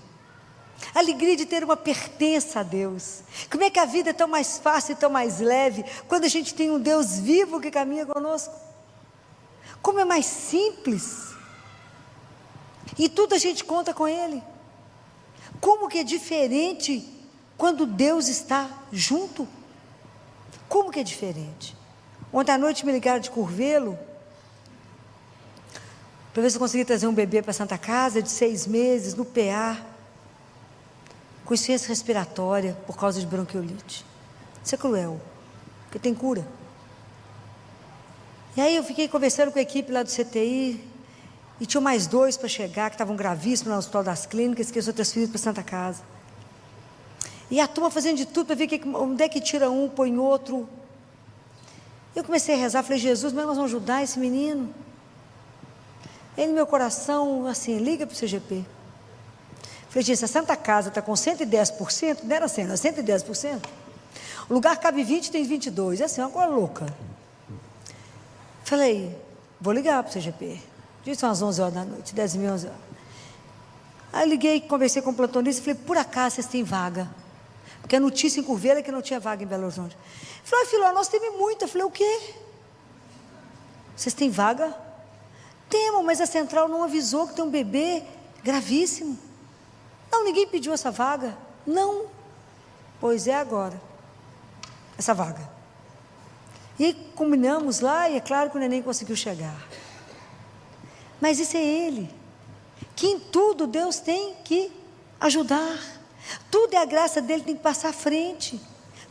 a alegria de ter uma pertença a Deus, como é que a vida é tão mais fácil e tão mais leve, quando a gente tem um Deus vivo que caminha conosco, como é mais simples, e tudo a gente conta com Ele, como que é diferente quando Deus está junto, como que é diferente. Ontem à noite me ligaram de Curvelo, para ver se eu consegui trazer um bebê para a Santa Casa, de 6 meses, no PA, com insuficiência respiratória, por causa de bronquiolite. Isso é cruel, porque tem cura. E aí eu fiquei conversando com a equipe lá do CTI, e tinham mais 2 para chegar, que estavam gravíssimos no Hospital das Clínicas, que eu sou transferido para a Santa Casa. E a turma fazendo de tudo para ver onde é que tira um, põe outro. Eu comecei a rezar, falei, Jesus, mas nós vamos ajudar esse menino. Ele no meu coração, assim, liga para o CGP. Falei, gente, se a Santa Casa está com 110%, não era 100, era 110%. O lugar cabe 20, tem 22. É assim, uma coisa louca. Falei, vou ligar para o CGP. Disse umas 11 horas da noite, 10h, 11 horas. Aí liguei, conversei com o plantonista e falei, por acaso vocês têm vaga? Porque a notícia em Curveira é que não tinha vaga em Belo Horizonte. Falei, filho, nós temos muita. Eu falei, o quê? Vocês têm vaga? Temos, mas a central não avisou que tem um bebê gravíssimo. Não, ninguém pediu essa vaga. Não. Pois é agora, essa vaga. E aí combinamos lá, e é claro que o neném conseguiu chegar. Mas isso é ele, que em tudo Deus tem que ajudar. Tudo é a graça dele, tem que passar à frente.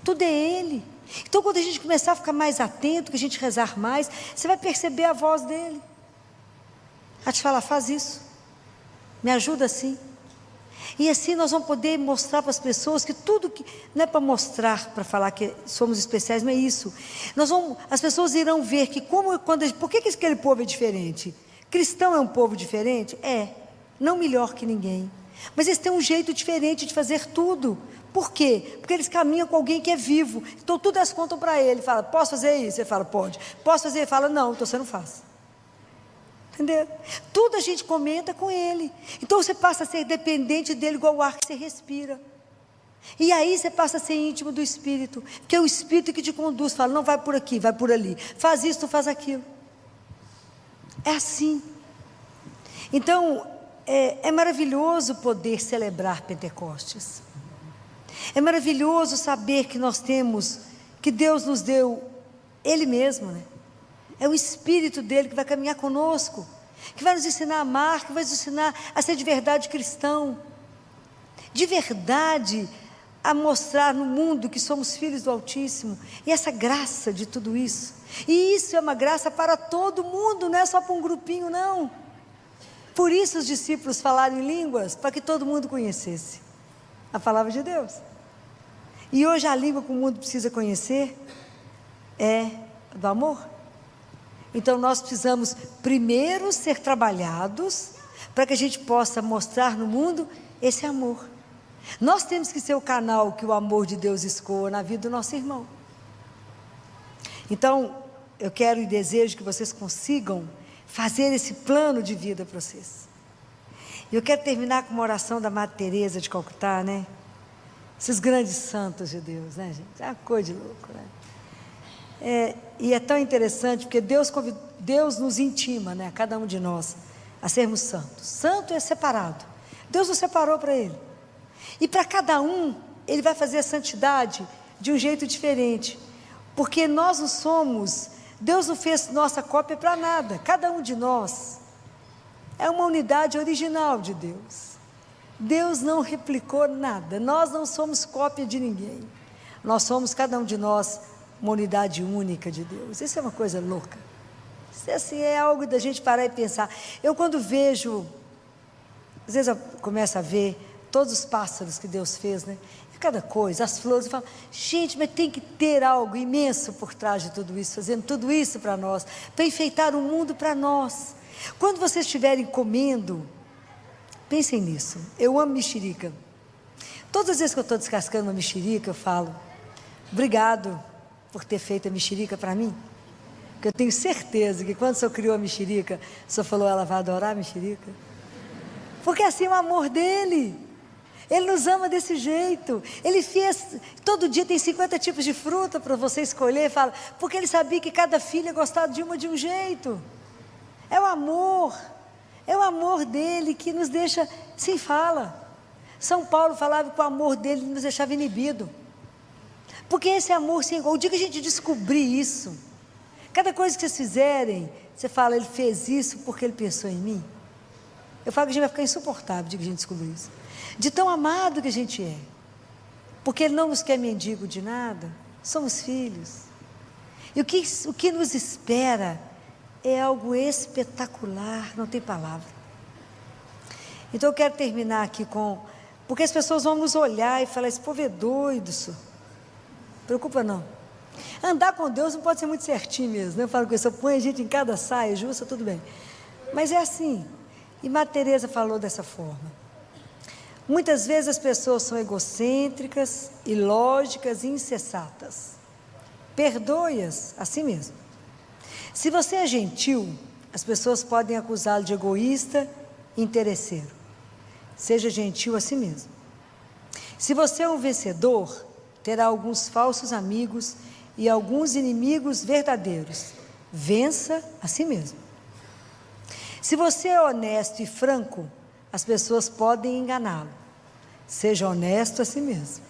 Tudo é ele. Então quando a gente começar a ficar mais atento, que a gente rezar mais, você vai perceber a voz dele. A te falar, faz isso, me ajuda assim. E assim nós vamos poder mostrar para as pessoas que tudo que, não é para mostrar, para falar que somos especiais, não é isso. As pessoas irão ver que por que aquele povo é diferente? Cristão é um povo diferente? É, não melhor que ninguém. Mas eles têm um jeito diferente de fazer tudo. Por quê? Porque eles caminham com alguém que é vivo. Então tudo eles contam para ele. Fala, posso fazer isso? Ele fala, pode. Posso fazer? Ele fala, não, então você não faz. Entendeu? Tudo a gente comenta com ele. Então você passa a ser dependente dele igual o ar que você respira. E aí você passa a ser íntimo do Espírito, porque é o Espírito que te conduz. Fala, não vai por aqui, vai por ali. Faz isso, tu faz aquilo. É assim. Então, é maravilhoso poder celebrar Pentecostes. É maravilhoso saber que nós temos, que Deus nos deu Ele mesmo, né? É o Espírito dele que vai caminhar conosco, que vai nos ensinar a amar, que vai nos ensinar a ser de verdade cristão, de verdade a mostrar no mundo que somos filhos do Altíssimo, e essa graça de tudo isso. E isso é uma graça para todo mundo, não é só para um grupinho, não. Por isso os discípulos falaram em línguas, para que todo mundo conhecesse a palavra de Deus. E hoje a língua que o mundo precisa conhecer é do amor. Então nós precisamos primeiro ser trabalhados para que a gente possa mostrar no mundo esse amor. Nós temos que ser o canal que o amor de Deus escoa na vida do nosso irmão. Então eu quero e desejo que vocês consigam fazer esse plano de vida para vocês. Eu quero terminar com uma oração da Madre Teresa de Calcutá, né? Esses grandes santos de Deus, né, gente? É uma coisa de louco, né? E é tão interessante, porque Deus nos intima, né, a cada um de nós, a sermos santos. Santo é separado. Deus nos separou para Ele. E para cada um, Ele vai fazer a santidade de um jeito diferente. Porque nós não somos, Deus não fez nossa cópia para nada. Cada um de nós é uma unidade original de Deus. Deus não replicou nada. Nós não somos cópia de ninguém. Nós somos, cada um de nós, uma unidade única de Deus. Isso é uma coisa louca. Isso assim, é algo da gente parar e pensar. Eu quando vejo, às vezes eu começo a ver todos os pássaros que Deus fez, né? E cada coisa, as flores, eu falo, gente, mas tem que ter algo imenso por trás de tudo isso, fazendo tudo isso para nós, para enfeitar o mundo para nós. Quando vocês estiverem comendo, pensem nisso. Eu amo mexerica. Todas as vezes que eu estou descascando uma mexerica, eu falo, obrigado por ter feito a mexerica para mim, porque eu tenho certeza que quando o Senhor criou a mexerica, o Senhor falou, ela vai adorar a mexerica, porque assim é o amor dele. Ele nos ama desse jeito. Ele fez, todo dia tem 50 tipos de fruta para você escolher, fala, porque ele sabia que cada filha gostava de um jeito. É o amor dele que nos deixa sem fala. São Paulo falava que o amor dele nos deixava inibido. Porque esse amor sem igual, o dia que a gente descobrir isso, cada coisa que vocês fizerem, você fala, ele fez isso porque ele pensou em mim. Eu falo que a gente vai ficar insuportável o dia que a gente descobrir isso. De tão amado que a gente é. Porque ele não nos quer mendigo de nada, somos filhos. E o que nos espera é algo espetacular, não tem palavra. Então eu quero terminar aqui porque as pessoas vão nos olhar e falar, esse povo é doido, senhor. Preocupa não. Andar com Deus não pode ser muito certinho mesmo, né? Eu falo com isso, eu ponho a gente em cada saia justa, tudo bem. Mas é assim. E Madre Teresa falou dessa forma. Muitas vezes as pessoas são egocêntricas, ilógicas e insensatas. Perdoe-as a si mesmo. Se você é gentil, as pessoas podem acusá-lo de egoísta e interesseiro. Seja gentil a si mesmo. Se você é um vencedor, terá alguns falsos amigos e alguns inimigos verdadeiros. Vença a si mesmo. Se você é honesto e franco, as pessoas podem enganá-lo. Seja honesto a si mesmo.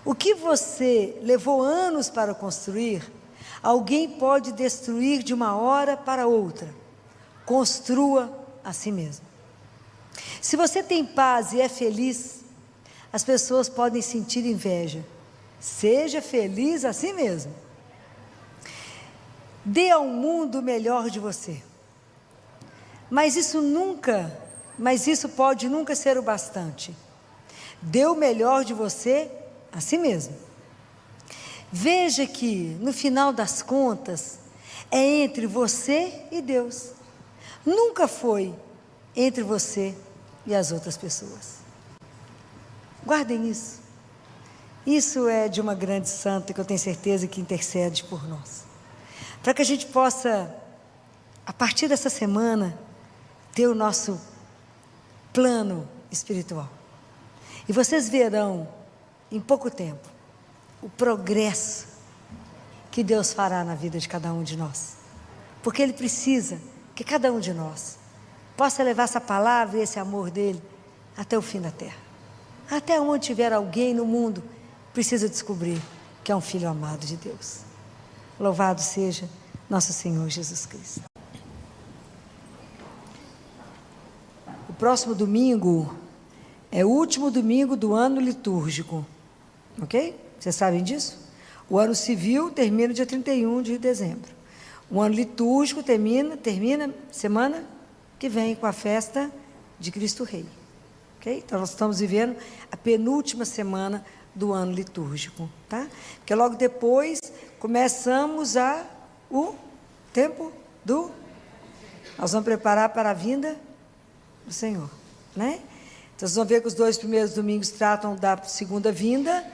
O que você levou anos para construir, alguém pode destruir de uma hora para outra. Construa a si mesmo. Se você tem paz e é feliz, as pessoas podem sentir inveja. Seja feliz a si mesmo. Dê ao mundo o melhor de você. Mas isso pode nunca ser o bastante. Dê o melhor de você a si mesmo. Veja que, no final das contas, é entre você e Deus. Nunca foi entre você e as outras pessoas. Guardem isso. Isso é de uma grande santa que eu tenho certeza que intercede por nós. Para que a gente possa, a partir dessa semana, ter o nosso plano espiritual. E vocês verão, em pouco tempo, o progresso que Deus fará na vida de cada um de nós. Porque Ele precisa que cada um de nós possa levar essa palavra e esse amor dEle até o fim da terra. Até onde tiver alguém no mundo, precisa descobrir que é um filho amado de Deus. Louvado seja nosso Senhor Jesus Cristo. O próximo domingo é o último domingo do ano litúrgico, ok? Vocês sabem disso? O ano civil termina dia 31 de dezembro. O ano litúrgico termina semana que vem com a festa de Cristo Rei, ok? Então nós estamos vivendo a penúltima semana do ano litúrgico, tá? Porque logo depois começamos o tempo nós vamos preparar para a vinda do Senhor, né? Então vocês vão ver que os 2 primeiros domingos tratam da segunda vinda,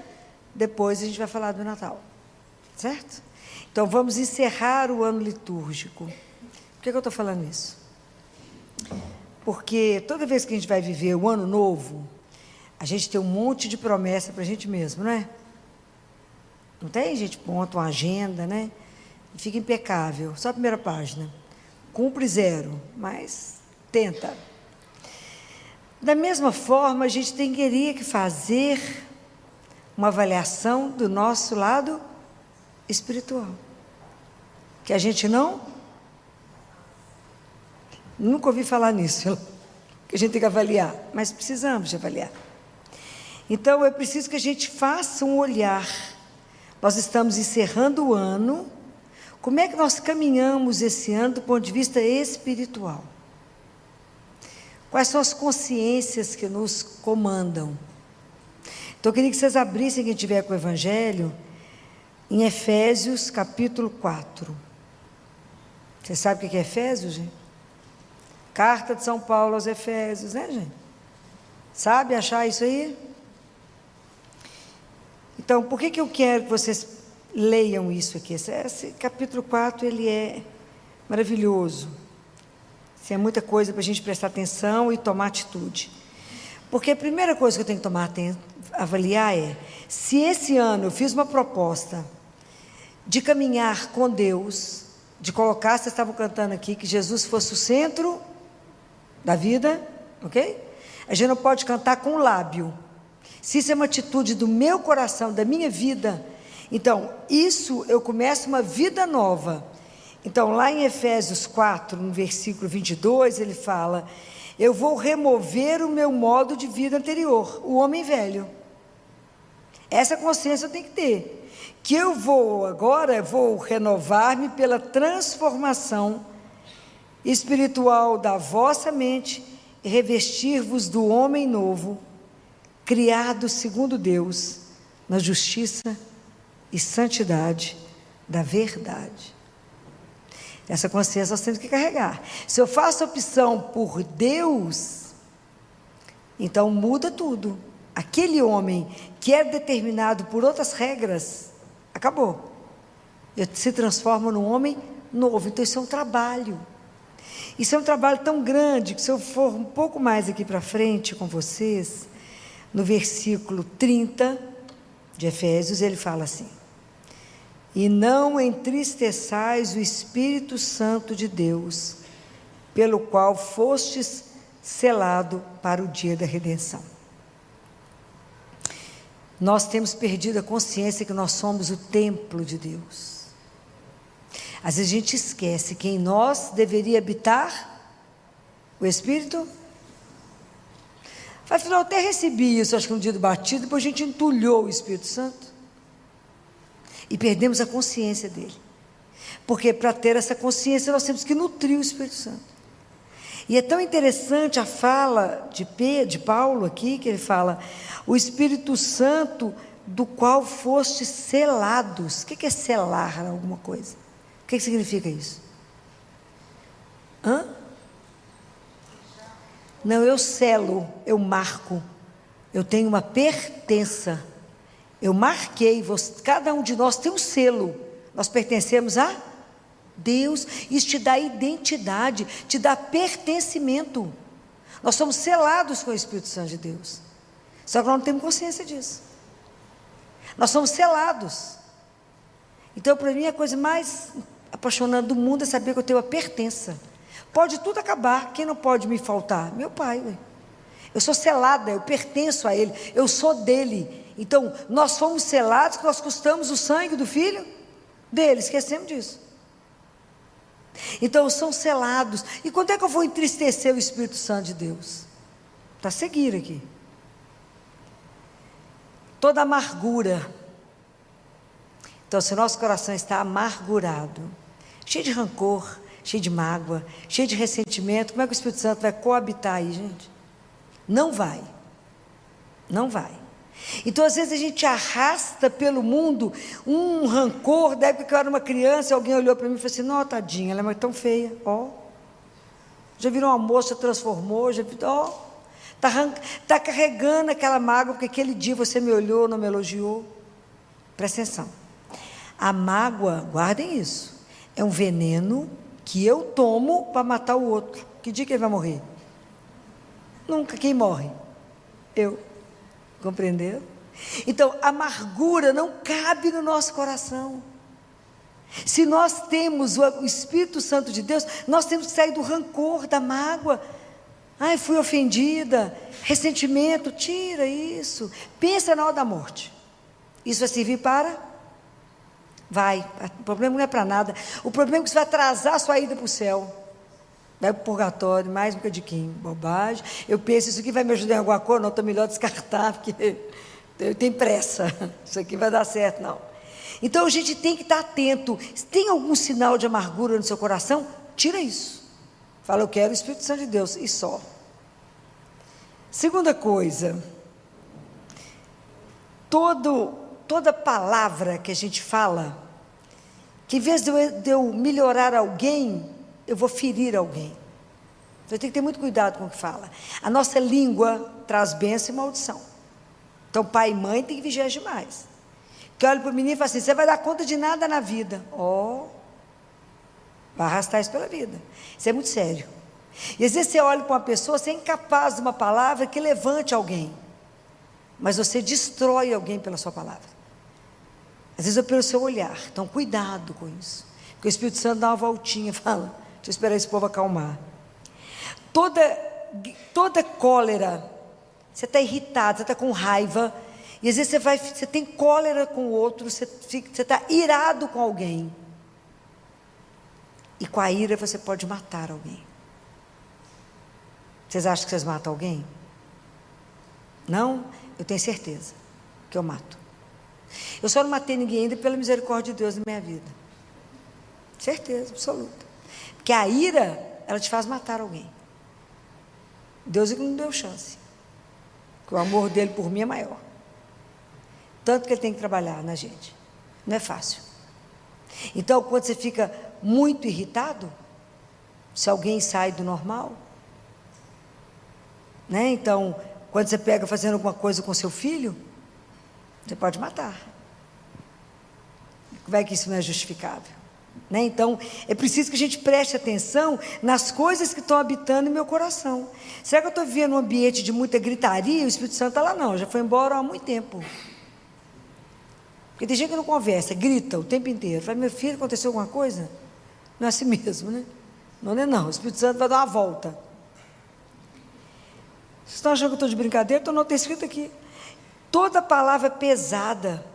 depois a gente vai falar do Natal, certo? Então vamos encerrar o ano litúrgico. Por que eu estou falando isso? Porque toda vez que a gente vai viver o ano novo, a gente tem um monte de promessa para a gente mesmo, não é? Não tem? A gente monta uma agenda, né? E fica impecável. Só a primeira página. Cumpre 0, mas tenta. Da mesma forma, a gente teria que fazer uma avaliação do nosso lado espiritual. Que a gente nunca ouvi falar nisso, que a gente tem que avaliar, mas precisamos de avaliar. Então, é preciso que a gente faça um olhar. Nós estamos encerrando o ano. Como é que nós caminhamos esse ano do ponto de vista espiritual? Quais são as consciências que nos comandam? Então, eu queria que vocês abrissem, quem tiver com o Evangelho, em Efésios, capítulo 4. Você sabe o que é Efésios, gente? Carta de São Paulo aos Efésios, né, gente? Sabe achar isso aí? Então, por que eu quero que vocês leiam isso aqui? Esse capítulo 4, ele é maravilhoso. Isso é muita coisa para a gente prestar atenção e tomar atitude. Porque a primeira coisa que eu tenho que avaliar é, se esse ano eu fiz uma proposta de caminhar com Deus, de colocar, vocês estavam cantando aqui, que Jesus fosse o centro da vida, ok? A gente não pode cantar com o lábio. Se isso é uma atitude do meu coração, da minha vida, então, isso eu começo uma vida nova. Então, lá em Efésios 4, no versículo 22, ele fala, eu vou remover o meu modo de vida anterior, o homem velho. Essa consciência eu tenho que ter. Que eu vou renovar-me pela transformação espiritual da vossa mente e revestir-vos do homem novo, criado segundo Deus, na justiça e santidade da verdade. Essa consciência nós temos que carregar. Se eu faço opção por Deus, Então muda tudo. Aquele homem que é determinado por outras regras, acabou. Ele se transforma num homem novo. Então isso é um trabalho. Isso é um trabalho tão grande que, se eu for um pouco mais aqui para frente com vocês, no versículo 30 de Efésios, ele fala assim: e não entristeçais o Espírito Santo de Deus, pelo qual fostes selado para o dia da redenção. Nós temos perdido a consciência que nós somos o templo de Deus. Às vezes a gente esquece que em nós deveria habitar o Espírito. Afinal, eu até recebi isso, acho que no dia do batismo, depois a gente entulhou o Espírito Santo e perdemos a consciência dele. Porque para ter essa consciência nós temos que nutrir o Espírito Santo. E é tão interessante a fala de Paulo aqui, que ele fala: o Espírito Santo do qual fostes selados. O que é selar alguma coisa? O que significa isso? Não, eu selo, eu marco, eu tenho uma pertença, eu marquei, cada um de nós tem um selo, nós pertencemos a Deus. Isso te dá identidade, te dá pertencimento. Nós somos selados com o Espírito Santo de Deus, só que nós não temos consciência disso. Nós somos selados. Então, para mim, a coisa mais apaixonante do mundo é saber que eu tenho a pertença. Pode tudo acabar, quem não pode me faltar? Meu pai. Eu sou selada, eu pertenço a ele, eu sou dele. Então, nós fomos selados, que nós custamos o sangue do Filho dele, esquecemos disso. Então, são selados. E quando é que eu vou entristecer o Espírito Santo de Deus? Para seguir aqui. Toda amargura. Então, se o nosso coração está amargurado, cheio de rancor, cheio de mágoa, cheio de ressentimento, como é que o Espírito Santo vai coabitar aí, gente? Não vai. Não vai. Então, às vezes a gente arrasta pelo mundo um rancor. Da época que eu era uma criança, alguém olhou para mim e falou assim: não, tadinha, ela é tão feia, já virou uma moça, transformou, está carregando aquela mágoa, porque aquele dia você me olhou, não me elogiou. Presta atenção, a mágoa, guardem isso, é um veneno que eu tomo para matar o outro. Que dia que ele vai morrer? Nunca. Quem morre? Eu. Compreendeu? Então, a amargura não cabe no nosso coração. Se nós temos o Espírito Santo de Deus, nós temos que sair do rancor, da mágoa. Ai, fui ofendida, ressentimento, tira isso. Pensa na hora da morte. Isso vai servir para? Vai. O problema não é para nada. O problema é que você vai atrasar a sua ida para o céu. Vai para o purgatório, mais um bocadinho, bobagem. Eu penso, isso aqui vai me ajudar em alguma coisa? Não, estou melhor descartar, porque eu tenho pressa. Isso aqui vai dar certo, não. Então a gente tem que estar atento. Se tem algum sinal de amargura no seu coração, tira isso. Fala: eu quero o Espírito Santo de Deus, e só. Segunda coisa, toda palavra que a gente fala, que em vez de eu melhorar alguém, eu vou ferir alguém. Então tem que ter muito cuidado com o que fala. A nossa língua traz bênção e maldição. Então pai e mãe tem que vigiar demais. Que olha para o menino e fala assim: você vai dar conta de nada na vida. Vai arrastar isso pela vida. Isso é muito sério. E às vezes você olha para uma pessoa, você é incapaz de uma palavra que levante alguém, mas você destrói alguém pela sua palavra. Às vezes é pelo seu olhar. Então cuidado com isso, porque o Espírito Santo dá uma voltinha, fala: deixa eu esperar esse povo acalmar. Toda cólera, você está irritado, você está com raiva, e às vezes você tem cólera com o outro, você está irado com alguém, e com a ira você pode matar alguém. Vocês acham que vocês matam alguém? Não? Eu tenho certeza que eu mato. Eu só não matei ninguém ainda pela misericórdia de Deus na minha vida. Certeza absoluta. Porque a ira, ela te faz matar alguém. Deus não deu chance. Porque o amor dele por mim é maior. Tanto que ele tem que trabalhar na gente. Não é fácil. Então, quando você fica muito irritado, se alguém sai do normal, né? Então, Quando você pega fazendo alguma coisa com seu filho, você pode matar. Vai que isso não é justificável, né? Então, é preciso que a gente preste atenção nas coisas que estão habitando em meu coração. Será que eu estou vivendo um ambiente de muita gritaria e o Espírito Santo está lá? Não, já foi embora há muito tempo. Porque tem gente que não conversa, grita o tempo inteiro. Fala, meu filho, aconteceu alguma coisa? Não é assim mesmo, né? Não é não, o Espírito Santo vai dar uma volta. Vocês estão achando que eu estou de brincadeira? Então não está escrito aqui. Toda palavra pesada,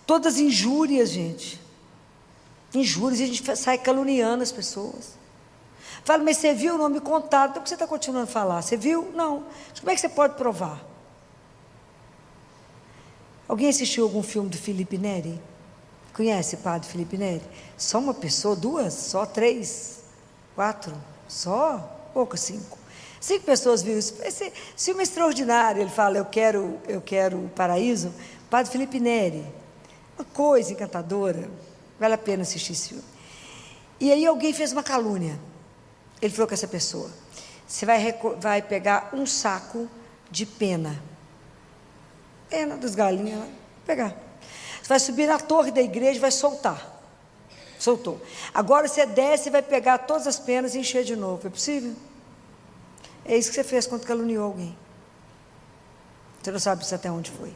todas injúrias, gente. Injúrias, e a gente sai caluniando as pessoas. Fala, mas você viu? Não me contaram. Então por que você está continuando a falar? Você viu? Não. Como é que você pode provar? Alguém assistiu algum filme do Felipe Neri? Conhece o padre Felipe Neri? Só uma pessoa, duas? Só três? Quatro? Só? Pouco, cinco. 5 pessoas viram isso. Esse filme é extraordinário. Ele fala, eu quero o paraíso. Padre Felipe Neri. Uma coisa encantadora. Vale a pena assistir esse filme. E aí alguém fez uma calúnia. Ele falou com essa pessoa, você vai pegar um saco de pena das galinhas, vai pegar. Você vai subir na torre da igreja e vai soltar. Soltou. Agora você desce e vai pegar todas as penas e encher de novo. É possível? É isso que você fez quando caluniou alguém. Você não sabe isso até onde foi.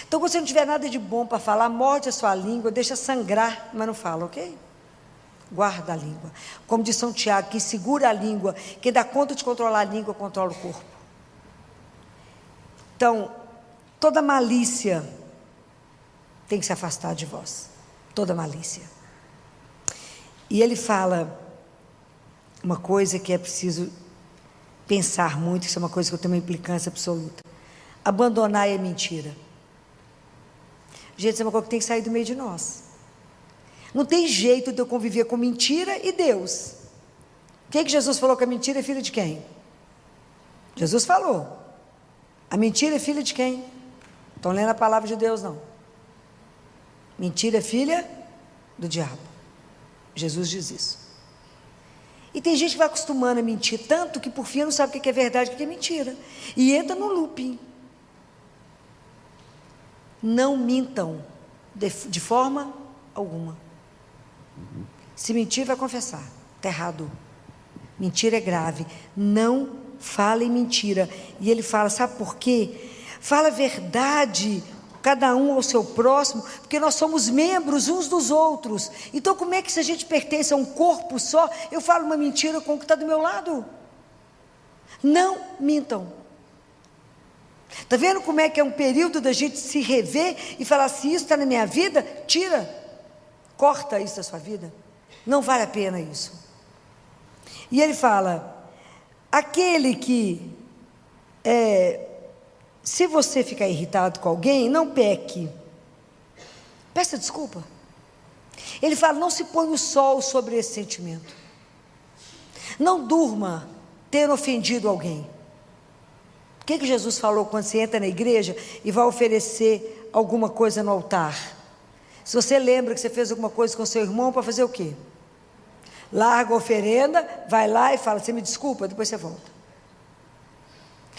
Então, quando você não tiver nada de bom para falar, morde a sua língua, deixa sangrar, mas não fala, ok? Guarda a língua. Como diz São Tiago, quem segura a língua, quem dá conta de controlar a língua, controla o corpo. Então, toda malícia tem que se afastar de vós. Toda malícia. E ele fala uma coisa que é preciso pensar muito, isso é uma coisa que eu tenho uma implicância absoluta. Abandonar a mentira. Gente, isso é uma coisa que tem que sair do meio de nós. Não tem jeito de eu conviver com mentira e Deus. O que Jesus falou que a mentira é filha de quem? Jesus falou. A mentira é filha de quem? Estão lendo a palavra de Deus, não. Mentira é filha do diabo. Jesus diz isso. E tem gente que vai acostumando a mentir tanto que por fim não sabe o que é verdade e o que é mentira. E entra no looping. Não mintam de forma alguma. Se mentir, vai confessar. Está errado. Mentira é grave. Não fale mentira. E ele fala, sabe por quê? Fala a verdade, cada um ao seu próximo, porque nós somos membros uns dos outros. Então como é que se a gente pertence a um corpo só, eu falo uma mentira com o que está do meu lado? Não mintam. Está vendo como é que é um período da gente se rever e falar, se isso está na minha vida, tira, corta isso da sua vida. Não vale a pena isso. E ele fala, aquele que, se você ficar irritado com alguém, não peque. Peça desculpa. Ele fala, não se põe o sol sobre esse sentimento. Não durma ter ofendido alguém. O que Jesus falou quando você entra na igreja e vai oferecer alguma coisa no altar? Se você lembra que você fez alguma coisa com seu irmão, para fazer o quê? Larga a oferenda, vai lá e fala, você me desculpa, depois você volta.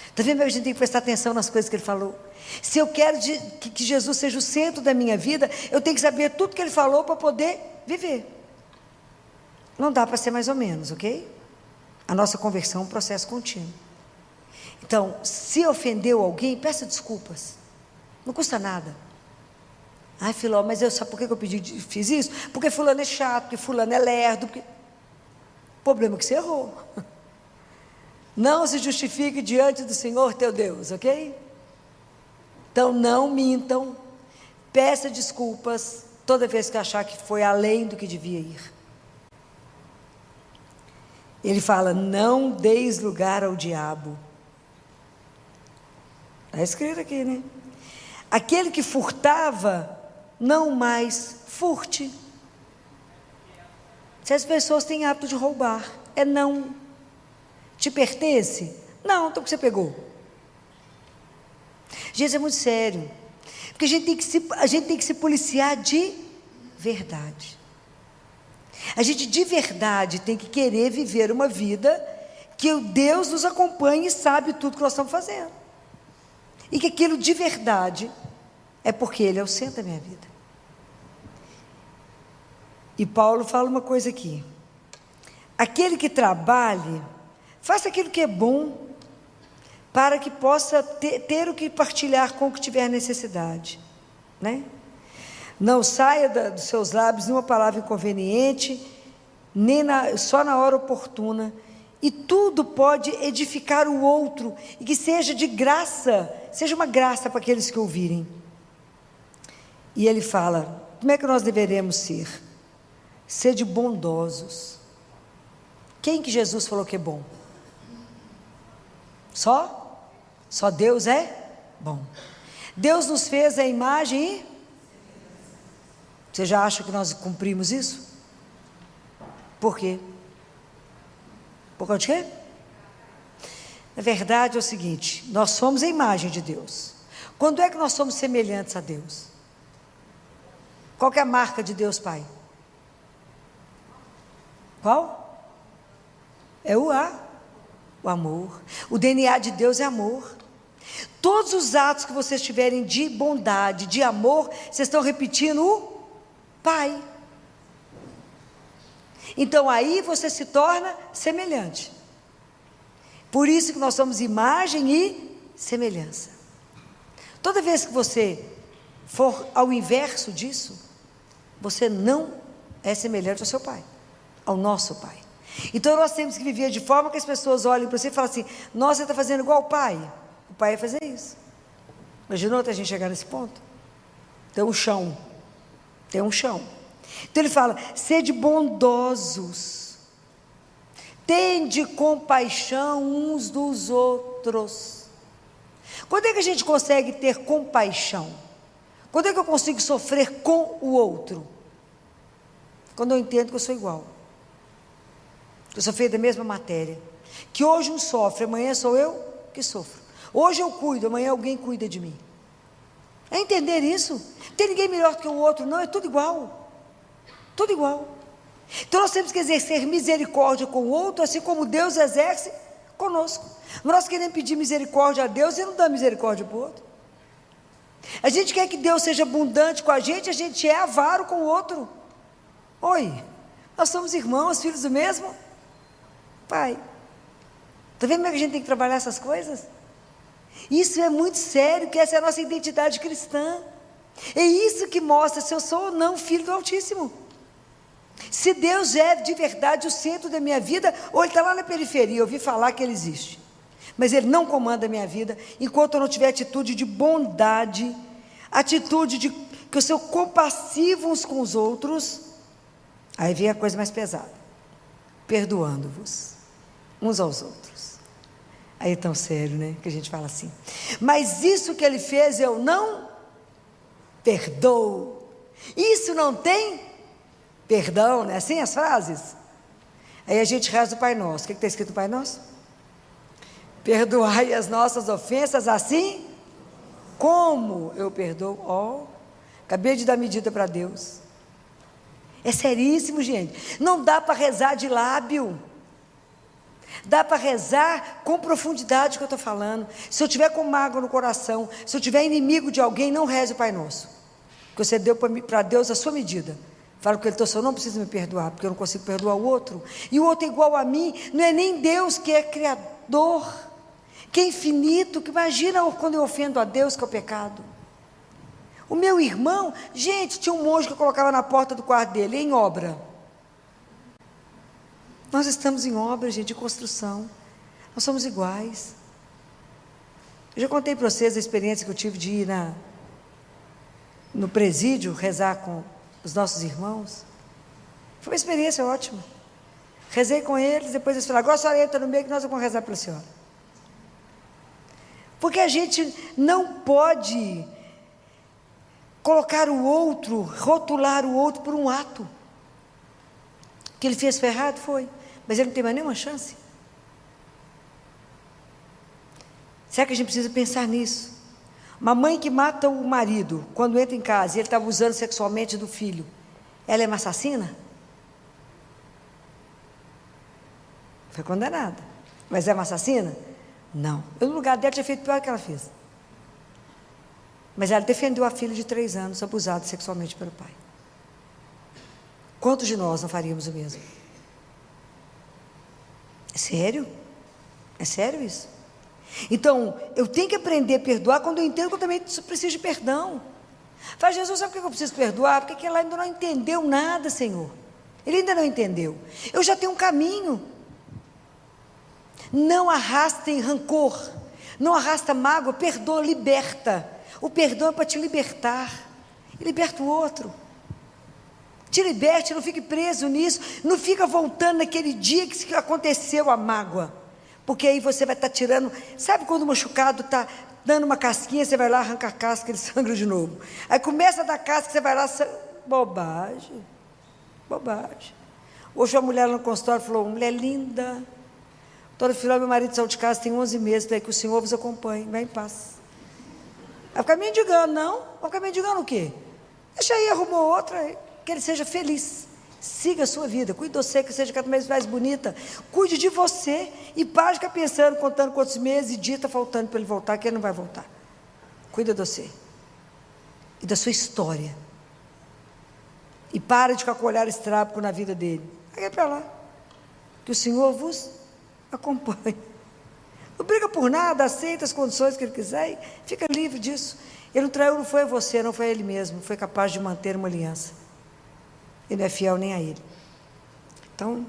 Está vendo? A gente tem que prestar atenção nas coisas que ele falou. Se eu quero que Jesus seja o centro da minha vida, eu tenho que saber tudo que ele falou para poder viver. Não dá para ser mais ou menos, ok? A nossa conversão é um processo contínuo. Então, se ofendeu alguém, peça desculpas. Não custa nada. Ai, Filó, mas sabe por que eu fiz isso? Porque fulano é chato, porque fulano é lerdo. O problema é que você errou. Não se justifique diante do Senhor teu Deus, ok? Então, não mintam. Peça desculpas toda vez que achar que foi além do que devia ir. Ele fala, não deis lugar ao diabo. Está escrito aqui, né? Aquele que furtava, não mais furte. Se as pessoas têm hábito de roubar, não. Te pertence? Não, então o que você pegou? Gente, é muito sério. Porque a gente tem que se policiar de verdade. A gente de verdade tem que querer viver uma vida que o Deus nos acompanhe e sabe tudo que nós estamos fazendo. e que aquilo de verdade é porque Ele é o centro da minha vida. E Paulo fala uma coisa aqui: aquele que trabalhe, faça aquilo que é bom, para que possa ter o que partilhar com o que tiver necessidade, né? Não saia dos seus lábios nenhuma palavra inconveniente, nem só na hora oportuna, e tudo pode edificar o outro, e que seja de graça, seja uma graça para aqueles que ouvirem. E ele fala, como é que nós deveremos ser? Sede bondosos. Quem que Jesus falou que é bom? Só Deus é bom. Deus nos fez a imagem e... Você já acha que nós cumprimos isso? Por quê? Por causa de quê? Na verdade é o seguinte, nós somos a imagem de Deus. Quando é que nós somos semelhantes a Deus? Qual que é a marca de Deus Pai? Qual? É o amor. O DNA de Deus é amor. Todos os atos que vocês tiverem de bondade, de amor, vocês estão repetindo o Pai. Então aí você se torna semelhante. Por isso que nós somos imagem e semelhança. Toda vez que você for ao inverso disso, você não é semelhante ao seu Pai, ao nosso Pai. Então nós temos que viver de forma que as pessoas olhem para você e falem assim: nossa, você está fazendo igual ao Pai. O Pai ia fazer isso. Imaginou até a gente chegar nesse ponto? Tem um chão. Então ele fala, sede bondosos, tende compaixão uns dos outros. Quando é que a gente consegue ter compaixão? Quando é que eu consigo sofrer com o outro? Quando eu entendo que eu sou igual, que eu sou feito da mesma matéria, que hoje um sofre, amanhã sou eu que sofro. Hoje eu cuido, amanhã alguém cuida de mim. É entender isso. Não tem ninguém melhor do que o outro, não, é tudo igual. Tudo igual. Então nós temos que exercer misericórdia com o outro, assim como Deus exerce conosco. Nós queremos pedir misericórdia a Deus e não dá misericórdia para o outro. A gente quer que Deus seja abundante com a gente é avaro com o outro. Oi, nós somos irmãos, filhos do mesmo Pai. Está vendo como é que a gente tem que trabalhar essas coisas? Isso é muito sério, que essa é a nossa identidade cristã. É isso que mostra se eu sou ou não filho do Altíssimo. Se Deus é de verdade o centro da minha vida, ou Ele está lá na periferia, eu ouvi falar que Ele existe, mas Ele não comanda a minha vida, enquanto eu não tiver atitude de bondade, atitude de que eu sou compassivo uns com os outros. Aí vem a coisa mais pesada, perdoando-vos uns aos outros. Aí é tão sério, né, que a gente fala assim, mas isso que Ele fez eu não perdoo, isso não tem perdão, não é assim as frases? Aí a gente reza o Pai Nosso. O que está escrito no Pai Nosso? Perdoai as nossas ofensas assim como eu perdoo. Acabei de dar medida para Deus. É seríssimo, gente. Não dá para rezar de lábio. Dá para rezar com profundidade que eu estou falando. Se eu tiver com mágoa no coração, se eu tiver inimigo de alguém, não reze o Pai Nosso, porque você deu para Deus a sua medida. Fala que Ele eu não precisa me perdoar, porque eu não consigo perdoar o outro, e o outro é igual a mim. Não é nem Deus que é criador, que é infinito, que imagina quando eu ofendo a Deus, que é o pecado. O meu irmão, gente, tinha um monge que eu colocava na porta do quarto dele, em obra. Nós estamos em obra, gente, de construção. Nós somos iguais. Eu já contei para vocês a experiência que eu tive de ir no presídio, rezar com os nossos irmãos. Foi uma experiência ótima. Rezei com eles, depois eles falaram, agora a senhora entra no meio que nós vamos rezar pela senhora. Porque a gente não pode colocar o outro, rotular o outro por um ato. O que ele fez foi errado? Foi. Mas ele não tem mais nenhuma chance. Será que a gente precisa pensar nisso? Uma mãe que mata o marido, quando entra em casa e ele está abusando sexualmente do filho, ela é uma assassina? Foi condenada. Mas é uma assassina? Não. Eu no lugar dela tinha feito pior que ela fez. Mas ela defendeu a filha de 3 anos, abusada sexualmente pelo pai. Quantos de nós não faríamos o mesmo? É sério? É sério isso? Então, eu tenho que aprender a perdoar quando eu entendo que eu também preciso de perdão. Fala, Jesus, sabe por que eu preciso perdoar? Porque ela ainda não entendeu nada, Senhor. Ele ainda não entendeu. Eu já tenho um caminho. Não arrastem rancor, não arrasta mágoa, perdoa, liberta. O perdão é para te libertar, e liberta o outro. Te liberte, não fique preso nisso, não fica voltando naquele dia que aconteceu a mágoa, porque aí você vai estar tirando, sabe quando o machucado está dando uma casquinha, você vai lá, arranca a casca, ele sangra de novo, aí começa a dar casca, você vai lá, bobagem, bobagem. Hoje uma mulher no consultório falou, mulher linda, todo final meu marido saiu de casa, tem 11 meses, daí que o Senhor vos acompanhe, vai em paz. Vai ficar mendigando, não? Vai ficar mendigando o quê? Deixa aí, arrumou outra, que ele seja feliz, siga a sua vida, cuide de você, que seja cada vez mais bonita, cuide de você, e pare de ficar pensando, contando quantos meses e dias está faltando para ele voltar, que ele não vai voltar. Cuida de você, e da sua história, e para de ficar com o olhar estrábico na vida dele, vai para lá, que o Senhor vos acompanhe, não briga por nada, aceita as condições que ele quiser, e fica livre disso. Ele não traiu, não foi você, não foi ele mesmo, foi capaz de manter uma aliança. Ele não é fiel nem a ele. Então,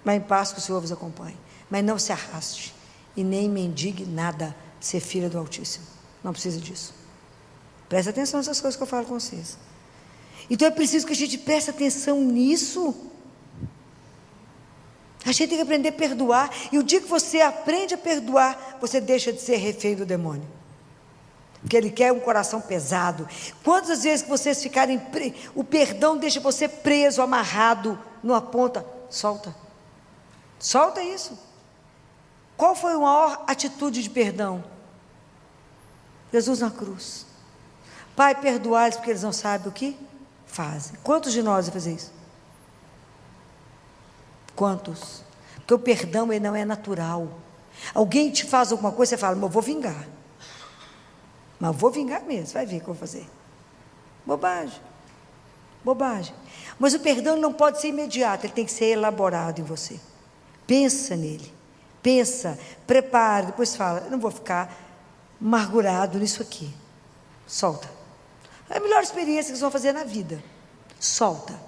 vá em paz, que o Senhor vos acompanhe. Mas não se arraste e nem mendigue nada ser filha do Altíssimo. Não precisa disso. Preste atenção nessas coisas que eu falo com vocês. Então é preciso que a gente preste atenção nisso. A gente tem que aprender a perdoar. E o dia que você aprende a perdoar, você deixa de ser refém do demônio. Porque ele quer um coração pesado. Quantas vezes que vocês ficarem o perdão deixa você preso, amarrado numa ponta, solta isso. Qual foi a maior atitude de perdão? Jesus na cruz. Pai, perdoai-los porque eles não sabem o que fazem. Quantos de nós vão fazer isso? Quantos? Porque o perdão ele não é natural. Alguém te faz alguma coisa, você fala, mas eu vou vingar. Mas vou vingar mesmo, vai ver o que eu vou fazer. Bobagem. Mas o perdão não pode ser imediato, ele tem que ser elaborado em você. Pensa nele, prepara, depois fala, eu não vou ficar amargurado nisso aqui. Solta. É a melhor experiência que vocês vão fazer na vida. Solta.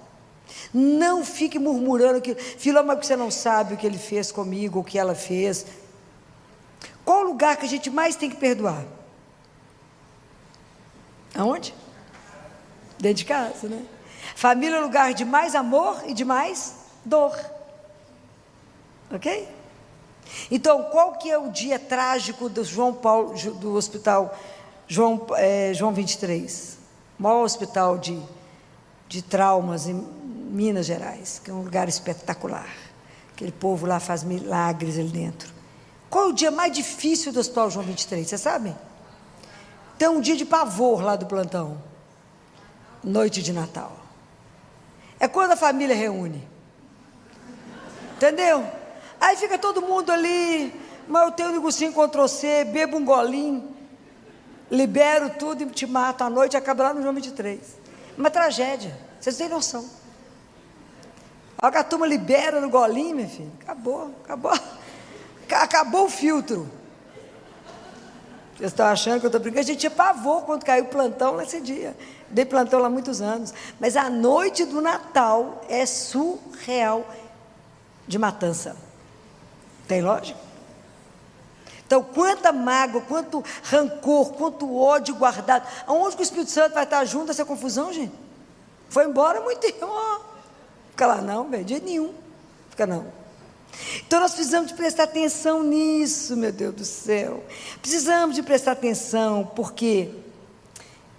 Não fique murmurando que, filho, mas você não sabe o que ele fez comigo, o que ela fez. Qual o lugar que a gente mais tem que perdoar? Aonde? Dentro de casa, né? Família é o lugar de mais amor e de mais dor. Ok? Então, qual que é o dia trágico do João Paulo, do hospital João 23? O maior hospital de traumas em Minas Gerais, que é um lugar espetacular. Aquele povo lá faz milagres ali dentro. Qual é o dia mais difícil do hospital João 23? Vocês sabem? Tem um dia de pavor lá do plantão, noite de Natal, é quando a família reúne, entendeu? Aí fica todo mundo ali, mas eu tenho um negocinho Ctrl+C, bebo um golinho, libero tudo e te mato à noite, acaba lá no João 23, uma tragédia, vocês têm noção, a hora que a turma libera no golinho, meu filho, acabou o filtro. Vocês estão achando que eu estou brincando? A gente tinha pavor quando caiu o plantão nesse dia. Dei plantão lá há muitos anos. Mas a noite do Natal é surreal de matança. Tem lógica? Então, quanta mágoa, quanto rancor, quanto ódio guardado. Aonde que o Espírito Santo vai estar junto nessa confusão, gente? Foi embora muito tempo. Fica lá não, de jeito nenhum. Fica não. Então nós precisamos de prestar atenção nisso, meu Deus do céu. Precisamos de prestar atenção, porque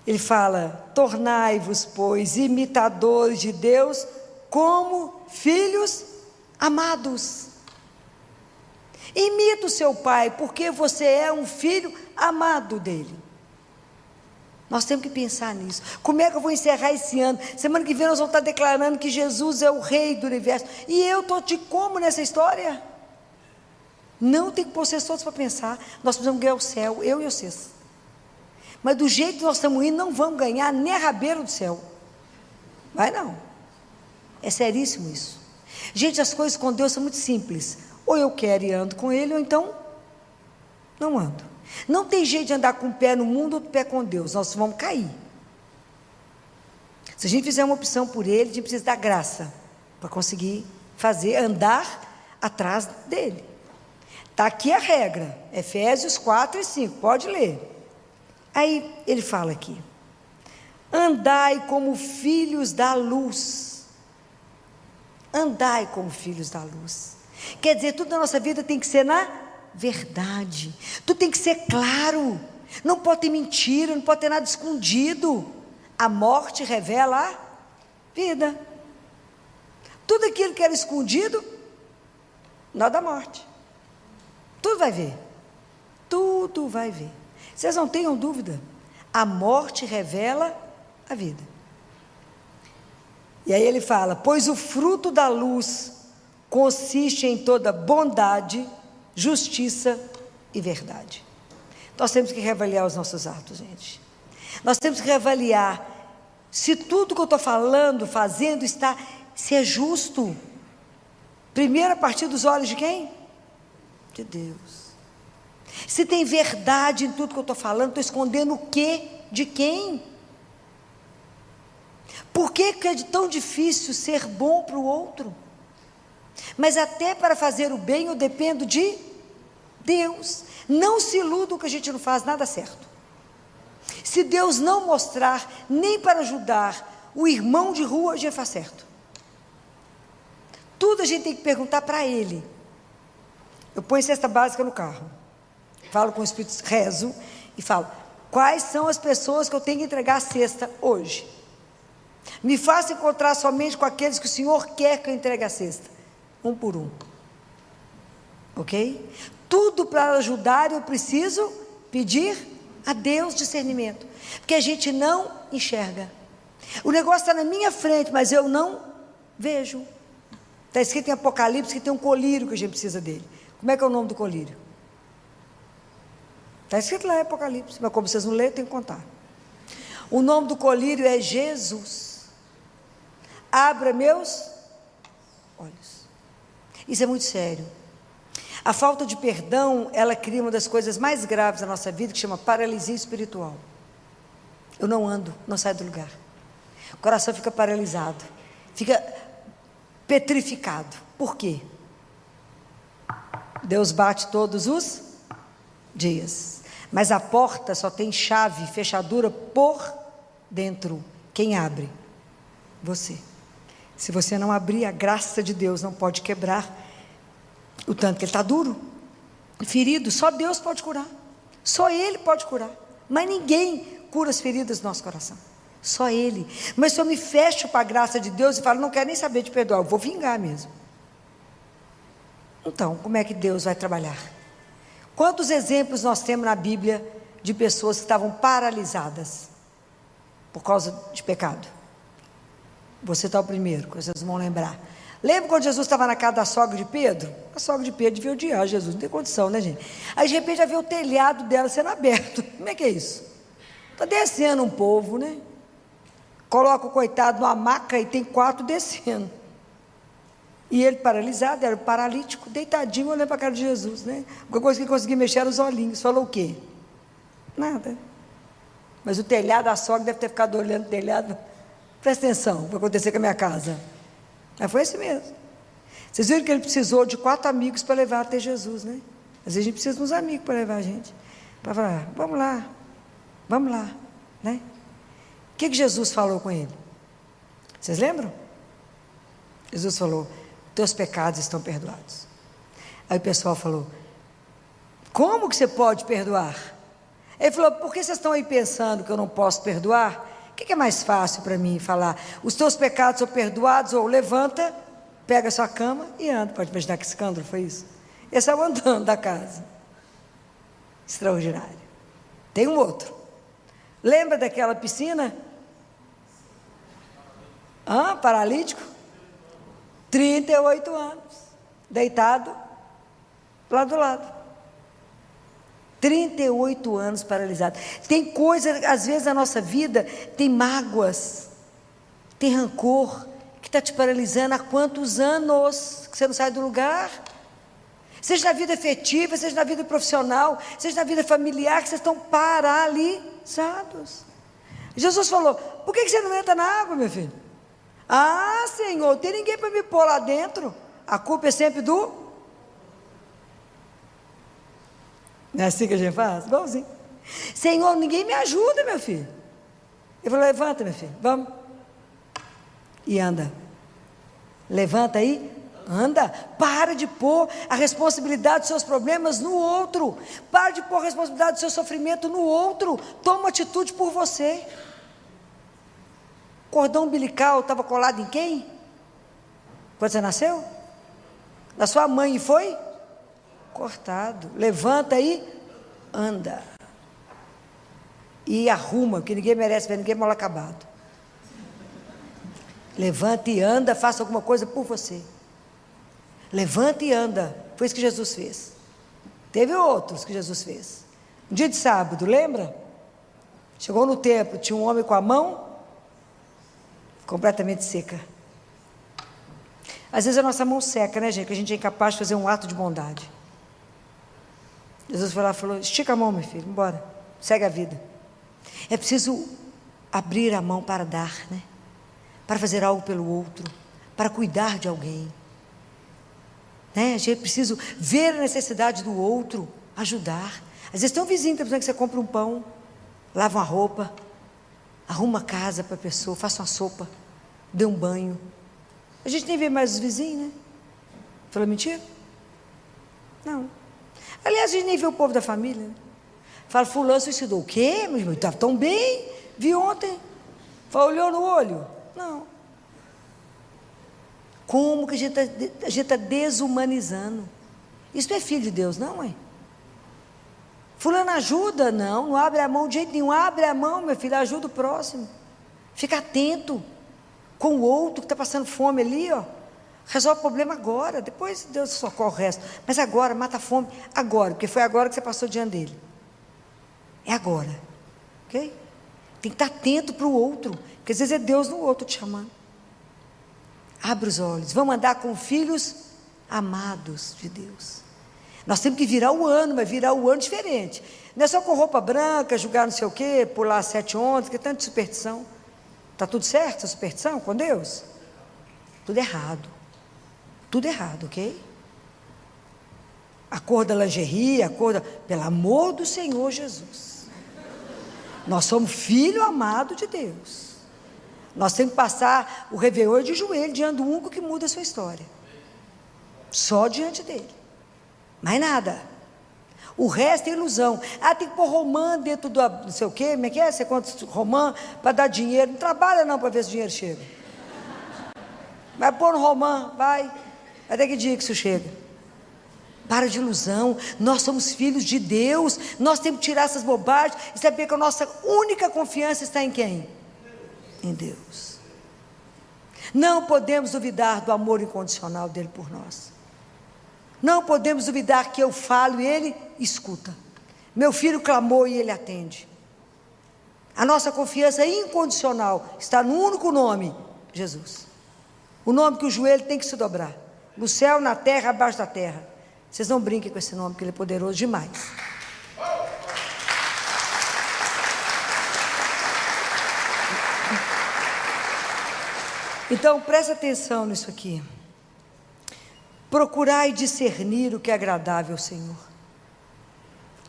ele fala, tornai-vos, pois, imitadores de Deus, como filhos amados. Imita o seu pai, porque você é um filho amado dele. Nós temos que pensar nisso. Como é que eu vou encerrar esse ano? Semana que vem nós vamos estar declarando que Jesus é o rei do universo. E eu estou de como nessa história? Não tem que pôr vocês todos para pensar. Nós precisamos ganhar o céu, eu e vocês. Mas do jeito que nós estamos indo, não vamos ganhar nem a rabeira do céu. Vai não. É seríssimo isso. Gente, as coisas com Deus são muito simples. Ou eu quero e ando com Ele, ou então não ando. Não tem jeito de andar com um pé no mundo, outro pé com Deus. Nós vamos cair. Se a gente fizer uma opção por Ele, a gente precisa da graça para conseguir fazer, andar atrás dEle. Está aqui a regra, Efésios 4 e 5, pode ler. Aí ele fala aqui: andai como filhos da luz. Andai como filhos da luz. Quer dizer, tudo na nossa vida tem que ser na verdade. Tudo tem que ser claro. Não pode ter mentira, não pode ter nada escondido. A morte revela a vida. Tudo aquilo que era escondido, nó da morte. Tudo vai ver. Tudo vai ver. Vocês não tenham dúvida. A morte revela a vida. E aí ele fala: pois o fruto da luz consiste em toda bondade, justiça e verdade. Nós temos que reavaliar os nossos atos, gente. Nós temos que reavaliar se tudo que eu estou falando, fazendo, se é justo. Primeiro, a partir dos olhos de quem? De Deus. Se tem verdade em tudo que eu estou falando, estou escondendo o quê? De quem? Por que é tão difícil ser bom para o outro? Mas até para fazer o bem eu dependo de Deus. Não se iludam que a gente não faz nada certo. Se Deus não mostrar, nem para ajudar o irmão de rua, a gente faz certo. Tudo a gente tem que perguntar para Ele. Eu ponho cesta básica no carro, falo com o Espírito, rezo e falo: quais são as pessoas que eu tenho que entregar a cesta hoje? Me faça encontrar somente com aqueles que o Senhor quer que eu entregue a cesta, um por um. Ok? Tudo para ajudar eu preciso pedir a Deus discernimento, porque a gente não enxerga. O negócio está na minha frente, mas eu não vejo. Está escrito em Apocalipse que tem um colírio que a gente precisa dele. Como é que é o nome do colírio? Está escrito lá em Apocalipse, mas como vocês não leram, tem que contar. O nome do colírio é Jesus. Abra meus olhos. Isso é muito sério. A falta de perdão, ela cria uma das coisas mais graves da nossa vida, que chama paralisia espiritual. Eu não ando, não saio do lugar. O coração fica paralisado, fica petrificado. Por quê? Deus bate todos os dias, mas a porta só tem chave, fechadura por dentro. Quem abre? Você. Se você não abrir, a graça de Deus não pode quebrar. O tanto que ele está duro, ferido, só Deus pode curar. Só Ele pode curar. Mas ninguém cura as feridas do nosso coração. Só Ele. Mas se eu me fecho para a graça de Deus e falo: não quero nem saber de perdoar, eu vou vingar mesmo. Então, como é que Deus vai trabalhar? Quantos exemplos nós temos na Bíblia de pessoas que estavam paralisadas por causa de pecado? Você está o primeiro, que vocês vão lembrar. Lembra quando Jesus estava na casa da sogra de Pedro? A sogra de Pedro devia odiar Jesus, não tem condição, né, gente? Aí de repente já vê o telhado dela sendo aberto. Como é que é isso? Está descendo um povo, né? Coloca o coitado numa maca e tem 4 descendo. E ele paralisado, era paralítico, deitadinho, olhando para a cara de Jesus, né? A coisa que ele conseguia mexer era os olhinhos. Falou o quê? Nada. Mas o telhado, a sogra deve ter ficado olhando o telhado. Presta atenção, vai acontecer com a minha casa. Mas foi assim mesmo. Vocês viram que ele precisou de 4 amigos para levar até Jesus, né? Às vezes a gente precisa de uns amigos para levar a gente. Para falar: vamos lá, né? O que Jesus falou com ele? Vocês lembram? Jesus falou: teus pecados estão perdoados. Aí o pessoal falou: como que você pode perdoar? Ele falou: por que vocês estão aí pensando que eu não posso perdoar? O que é mais fácil para mim falar? Os teus pecados são perdoados, ou levanta, pega a sua cama e anda. Pode imaginar que escândalo foi isso? Ele saiu andando da casa. Extraordinário. Tem um outro. Lembra daquela piscina? Paralítico? 38 anos. Deitado lá do lado. 38 anos paralisado. Tem coisa, às vezes, na nossa vida, tem mágoas, tem rancor, que está te paralisando há quantos anos que você não sai do lugar? Seja na vida afetiva, seja na vida profissional, seja na vida familiar, que vocês estão paralisados. Jesus falou: por que você não entra na água, meu filho? Ah, Senhor, não tem ninguém para me pôr lá dentro. A culpa é sempre do... Não é assim que a gente faz? Igualzinho. Senhor, ninguém me ajuda, meu filho. Ele falou: levanta, meu filho, vamos. E anda. Levanta aí, anda. Para de pôr a responsabilidade dos seus problemas no outro. Para de pôr a responsabilidade do seu sofrimento no outro. Toma uma atitude por você. Cordão umbilical estava colado em quem? Quando você nasceu? Na sua mãe, e foi cortado. Levanta aí, anda. E arruma, porque ninguém merece ver ninguém mal acabado. Levanta e anda, faça alguma coisa por você. Levanta e anda. Foi isso que Jesus fez. Teve outros que Jesus fez. Um dia de sábado, lembra? Chegou no templo, tinha um homem com a mão completamente seca. Às vezes a nossa mão seca, né, gente? Que a gente é incapaz de fazer um ato de bondade. Jesus foi lá e falou: estica a mão, meu filho, embora, segue a vida. É preciso abrir a mão para dar, né? Para fazer algo pelo outro, para cuidar de alguém, né? A gente precisa ver a necessidade do outro, ajudar. Às vezes tem um vizinho que está precisando que você compre um pão, lava uma roupa, arruma a casa para a pessoa, faça uma sopa, dê um banho. A gente nem vê mais os vizinhos, né? Falou mentira? Não. Aliás, a gente nem vê o povo da família, né? Fala: fulano suicidou. O quê? Mas estava tão bem, vi ontem. Fala: olhou no olho? Não. Como que a gente está desumanizando? Isso não é filho de Deus, não, é? Fulano ajuda? Não, não abre a mão de jeito nenhum. Abre a mão, meu filho, ajuda o próximo. Fica atento com o outro que está passando fome ali, ó. Resolve o problema agora, depois Deus socorre o resto. Mas agora, mata a fome agora, porque foi agora que você passou diante dele. É agora, ok? Tem que estar atento para o outro, porque às vezes é Deus no outro te chamando. Abre os olhos, vamos andar com filhos amados de Deus. Nós temos que virar o ano, mas virar o ano diferente. Não é só com roupa branca, jogar não sei o quê, pular 7 ondas, que é tanta superstição. Está tudo certo a superstição com Deus? Tudo errado. Tudo errado, ok? A cor da lingerie, a cor da... Pelo amor do Senhor Jesus. Nós somos filho amado de Deus. Nós temos que passar o Réveillon de joelho diante do único que muda a sua história. Só diante dele. Mais nada. O resto é ilusão. Ah, tem que pôr romã dentro do não sei o quê, como é que é? Você conta romã para dar dinheiro. Não trabalha não para ver se o dinheiro chega. Vai pôr no romã, vai. Até que dia que isso chega? Para de ilusão. Nós somos filhos de Deus. Nós temos que tirar essas bobagens e saber que a nossa única confiança está em quem? Em Deus. Não podemos duvidar do amor incondicional dele por nós. Não podemos duvidar que eu falo e ele escuta. Meu filho clamou e ele atende. A nossa confiança incondicional está no único nome, Jesus. O nome que o joelho tem que se dobrar. No céu, na terra, abaixo da terra. Vocês não brinquem com esse nome, porque ele é poderoso demais. Então, presta atenção nisso aqui. Procurai discernir o que é agradável ao Senhor.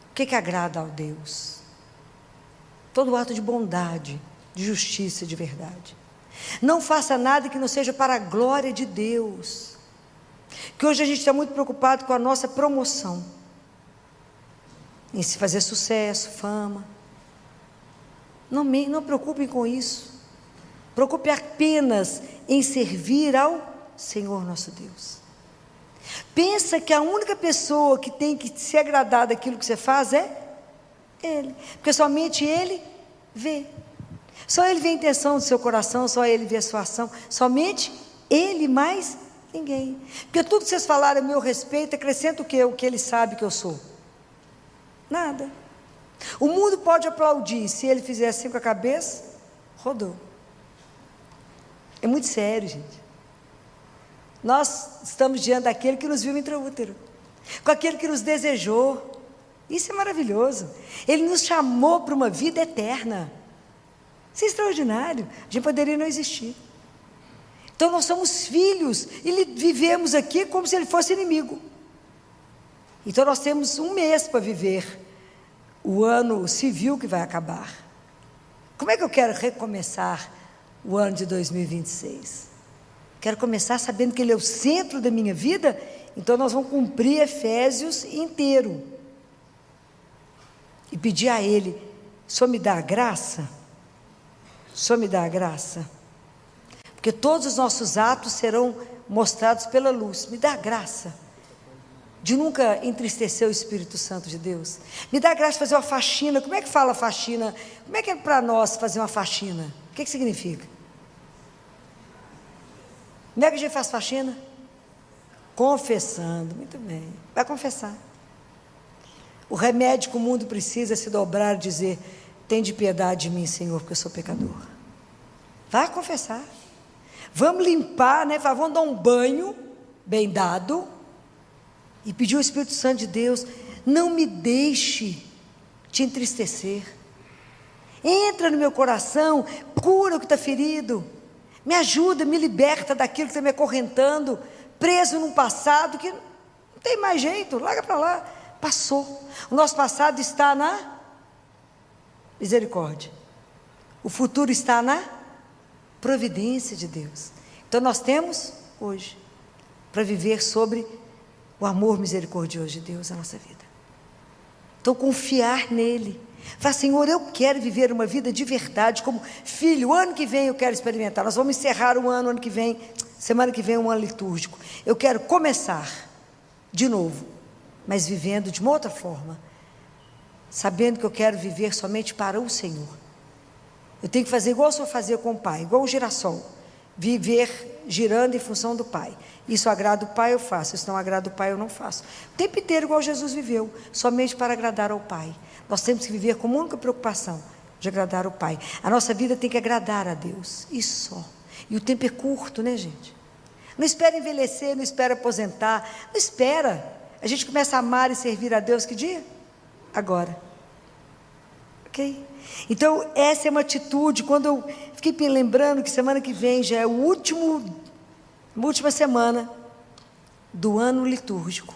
O que agrada ao Deus? Todo ato de bondade, de justiça, de verdade. Não faça nada que não seja para a glória de Deus. Que hoje a gente está muito preocupado com a nossa promoção. Em se fazer sucesso, fama. Não preocupem com isso. Preocupe apenas em servir ao Senhor nosso Deus. Pensa que a única pessoa que tem que se agradar daquilo que você faz é Ele, porque somente Ele vê. Só Ele vê a intenção do seu coração, só Ele vê a sua ação, somente Ele, mais ninguém. Porque tudo que vocês falaram a meu respeito, acrescenta o quê? O que Ele sabe que eu sou. Nada. O mundo pode aplaudir, se ele fizer assim com a cabeça, rodou. É muito sério, gente. Nós estamos diante daquele que nos viu intraútero, com aquele que nos desejou. Isso é maravilhoso. Ele nos chamou para uma vida eterna. Isso é extraordinário. A gente poderia não existir. Então nós somos filhos e vivemos aqui como se ele fosse inimigo. Então nós temos um mês para viver o ano civil que vai acabar. Como é que eu quero recomeçar o ano de 2026? Quero começar sabendo que ele é o centro da minha vida. Então nós vamos cumprir Efésios inteiro e pedir a ele: Senhor, me dá a graça. O Senhor me dá a graça, porque todos os nossos atos serão mostrados pela luz. Me dá a graça de nunca entristecer o Espírito Santo de Deus. Me dá a graça de fazer uma faxina. Como é que fala faxina? Como é que é para nós fazer uma faxina? O que significa? Como é que a gente faz faxina? Confessando. Muito bem, vai confessar. O remédio que o mundo precisa é se dobrar e dizer: tem de piedade de mim, Senhor, porque eu sou pecador. Vai confessar. Vamos limpar, né? Vamos dar um banho bem dado e pedir ao Espírito Santo de Deus: não me deixe te entristecer. Entra no meu coração, cura o que está ferido, me ajuda, me liberta daquilo que está me acorrentando, preso num passado que não tem mais jeito, larga para lá, passou. O nosso passado está na misericórdia, o futuro está na providência de Deus. Então nós temos hoje para viver sobre o amor misericordioso de Deus na nossa vida. Então confiar nele, falar: Senhor, eu quero viver uma vida de verdade como filho. O ano que vem eu quero experimentar. Nós vamos encerrar o ano que vem, semana que vem é um ano litúrgico. Eu quero começar de novo, mas vivendo de uma outra forma, sabendo que eu quero viver somente para o Senhor. Eu tenho que fazer igual eu sou fazer com o Pai, igual um girassol, viver girando em função do Pai. Isso agrada o Pai, eu faço. Isso não agrada o Pai, eu não faço. O tempo inteiro igual Jesus viveu, somente para agradar ao Pai. Nós temos que viver com a única preocupação de agradar o Pai. A nossa vida tem que agradar a Deus, isso só. E o tempo é curto, né, gente? Não espera envelhecer, não espera aposentar, não espera. A gente começa a amar e servir a Deus que dia? Agora. Ok? Então essa é uma atitude. Quando eu fiquei lembrando que semana que vem já é a última semana do ano litúrgico,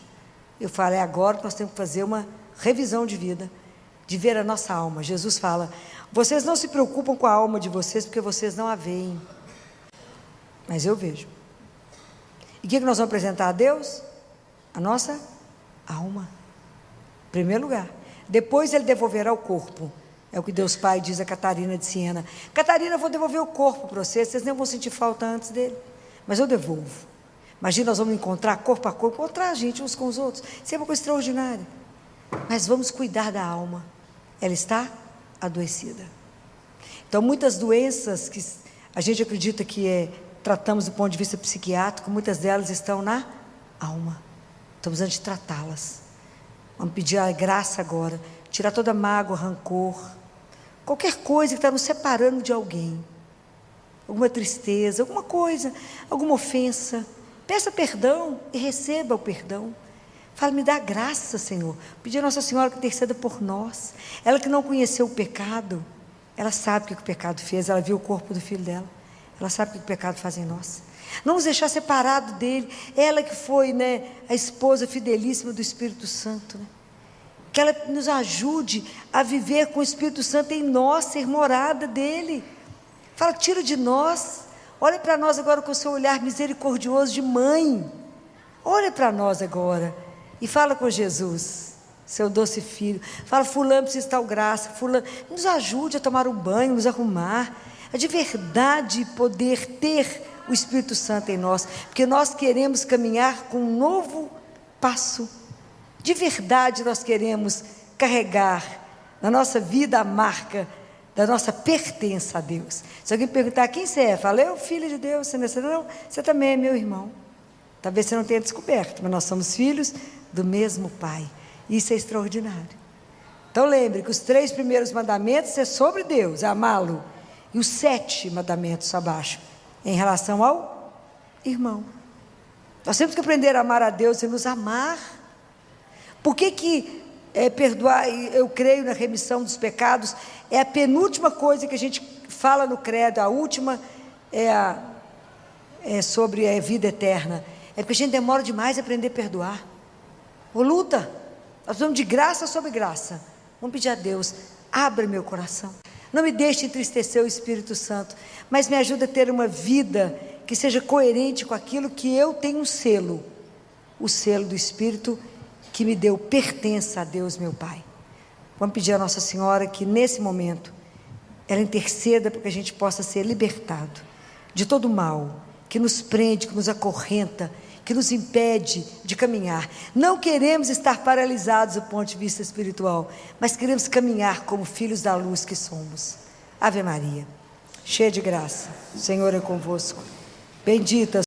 eu falei: agora que nós temos que fazer uma revisão de vida, de ver a nossa alma. Jesus fala: vocês não se preocupam com a alma de vocês, porque vocês não a veem, mas eu vejo. E o que nós vamos apresentar a Deus? A nossa alma, em primeiro lugar. Depois ele devolverá o corpo. É o que Deus Pai diz a Catarina de Siena: Catarina, eu vou devolver o corpo para vocês, vocês nem vão sentir falta antes dele, mas eu devolvo. Imagina, nós vamos encontrar corpo a corpo, encontrar a gente uns com os outros. Isso é uma coisa extraordinária. Mas vamos cuidar da alma. Ela está adoecida. Então muitas doenças que a gente acredita que tratamos do ponto de vista psiquiátrico, muitas delas estão na alma. Estamos antes de tratá-las. Vamos pedir a graça agora, tirar toda mágoa, rancor, qualquer coisa que está nos separando de alguém, alguma tristeza, alguma coisa, alguma ofensa. Peça perdão e receba o perdão. Fala: me dá graça, Senhor. Pedir a Nossa Senhora que interceda por nós. Ela que não conheceu o pecado, ela sabe o que o pecado fez. Ela viu o corpo do filho dela, ela sabe o que o pecado faz em nós. Não nos deixar separado dele. Ela que foi, né, a esposa fidelíssima do Espírito Santo, né? Que ela nos ajude a viver com o Espírito Santo em nós, ser morada dele. Fala: tira de nós. Olha para nós agora com o seu olhar misericordioso de mãe. Olha para nós agora e fala com Jesus, seu doce filho. Fala: fulano precisa de tal graça, fulano, nos ajude a tomar um banho, nos arrumar, a de verdade poder ter o Espírito Santo em nós, porque nós queremos caminhar com um novo passo. De verdade nós queremos carregar na nossa vida a marca da nossa pertença a Deus. Se alguém perguntar: quem você é? Fala: eu, filho de Deus. Você não, você também é meu irmão. Talvez você não tenha descoberto, mas nós somos filhos do mesmo Pai. Isso é extraordinário. Então lembre que os 3 primeiros mandamentos é sobre Deus, amá-lo. E os 7 mandamentos abaixo, em relação ao irmão. Nós temos que aprender a amar a Deus e nos amar. Por que perdoar, eu creio na remissão dos pecados, é a penúltima coisa que a gente fala no credo, a última é sobre a vida eterna. É porque a gente demora demais a aprender a perdoar. Ô luta, nós vamos de graça sobre graça. Vamos pedir a Deus, abre meu coração. Não me deixe entristecer o Espírito Santo, mas me ajuda a ter uma vida que seja coerente com aquilo que eu tenho um selo. O selo do Espírito que me deu pertença a Deus, meu Pai. Vamos pedir a Nossa Senhora que nesse momento, ela interceda para que a gente possa ser libertado de todo mal, que nos prende, que nos acorrenta, que nos impede de caminhar. Não queremos estar paralisados do ponto de vista espiritual, mas queremos caminhar como filhos da luz que somos. Ave Maria, cheia de graça, o Senhor é convosco. Bendita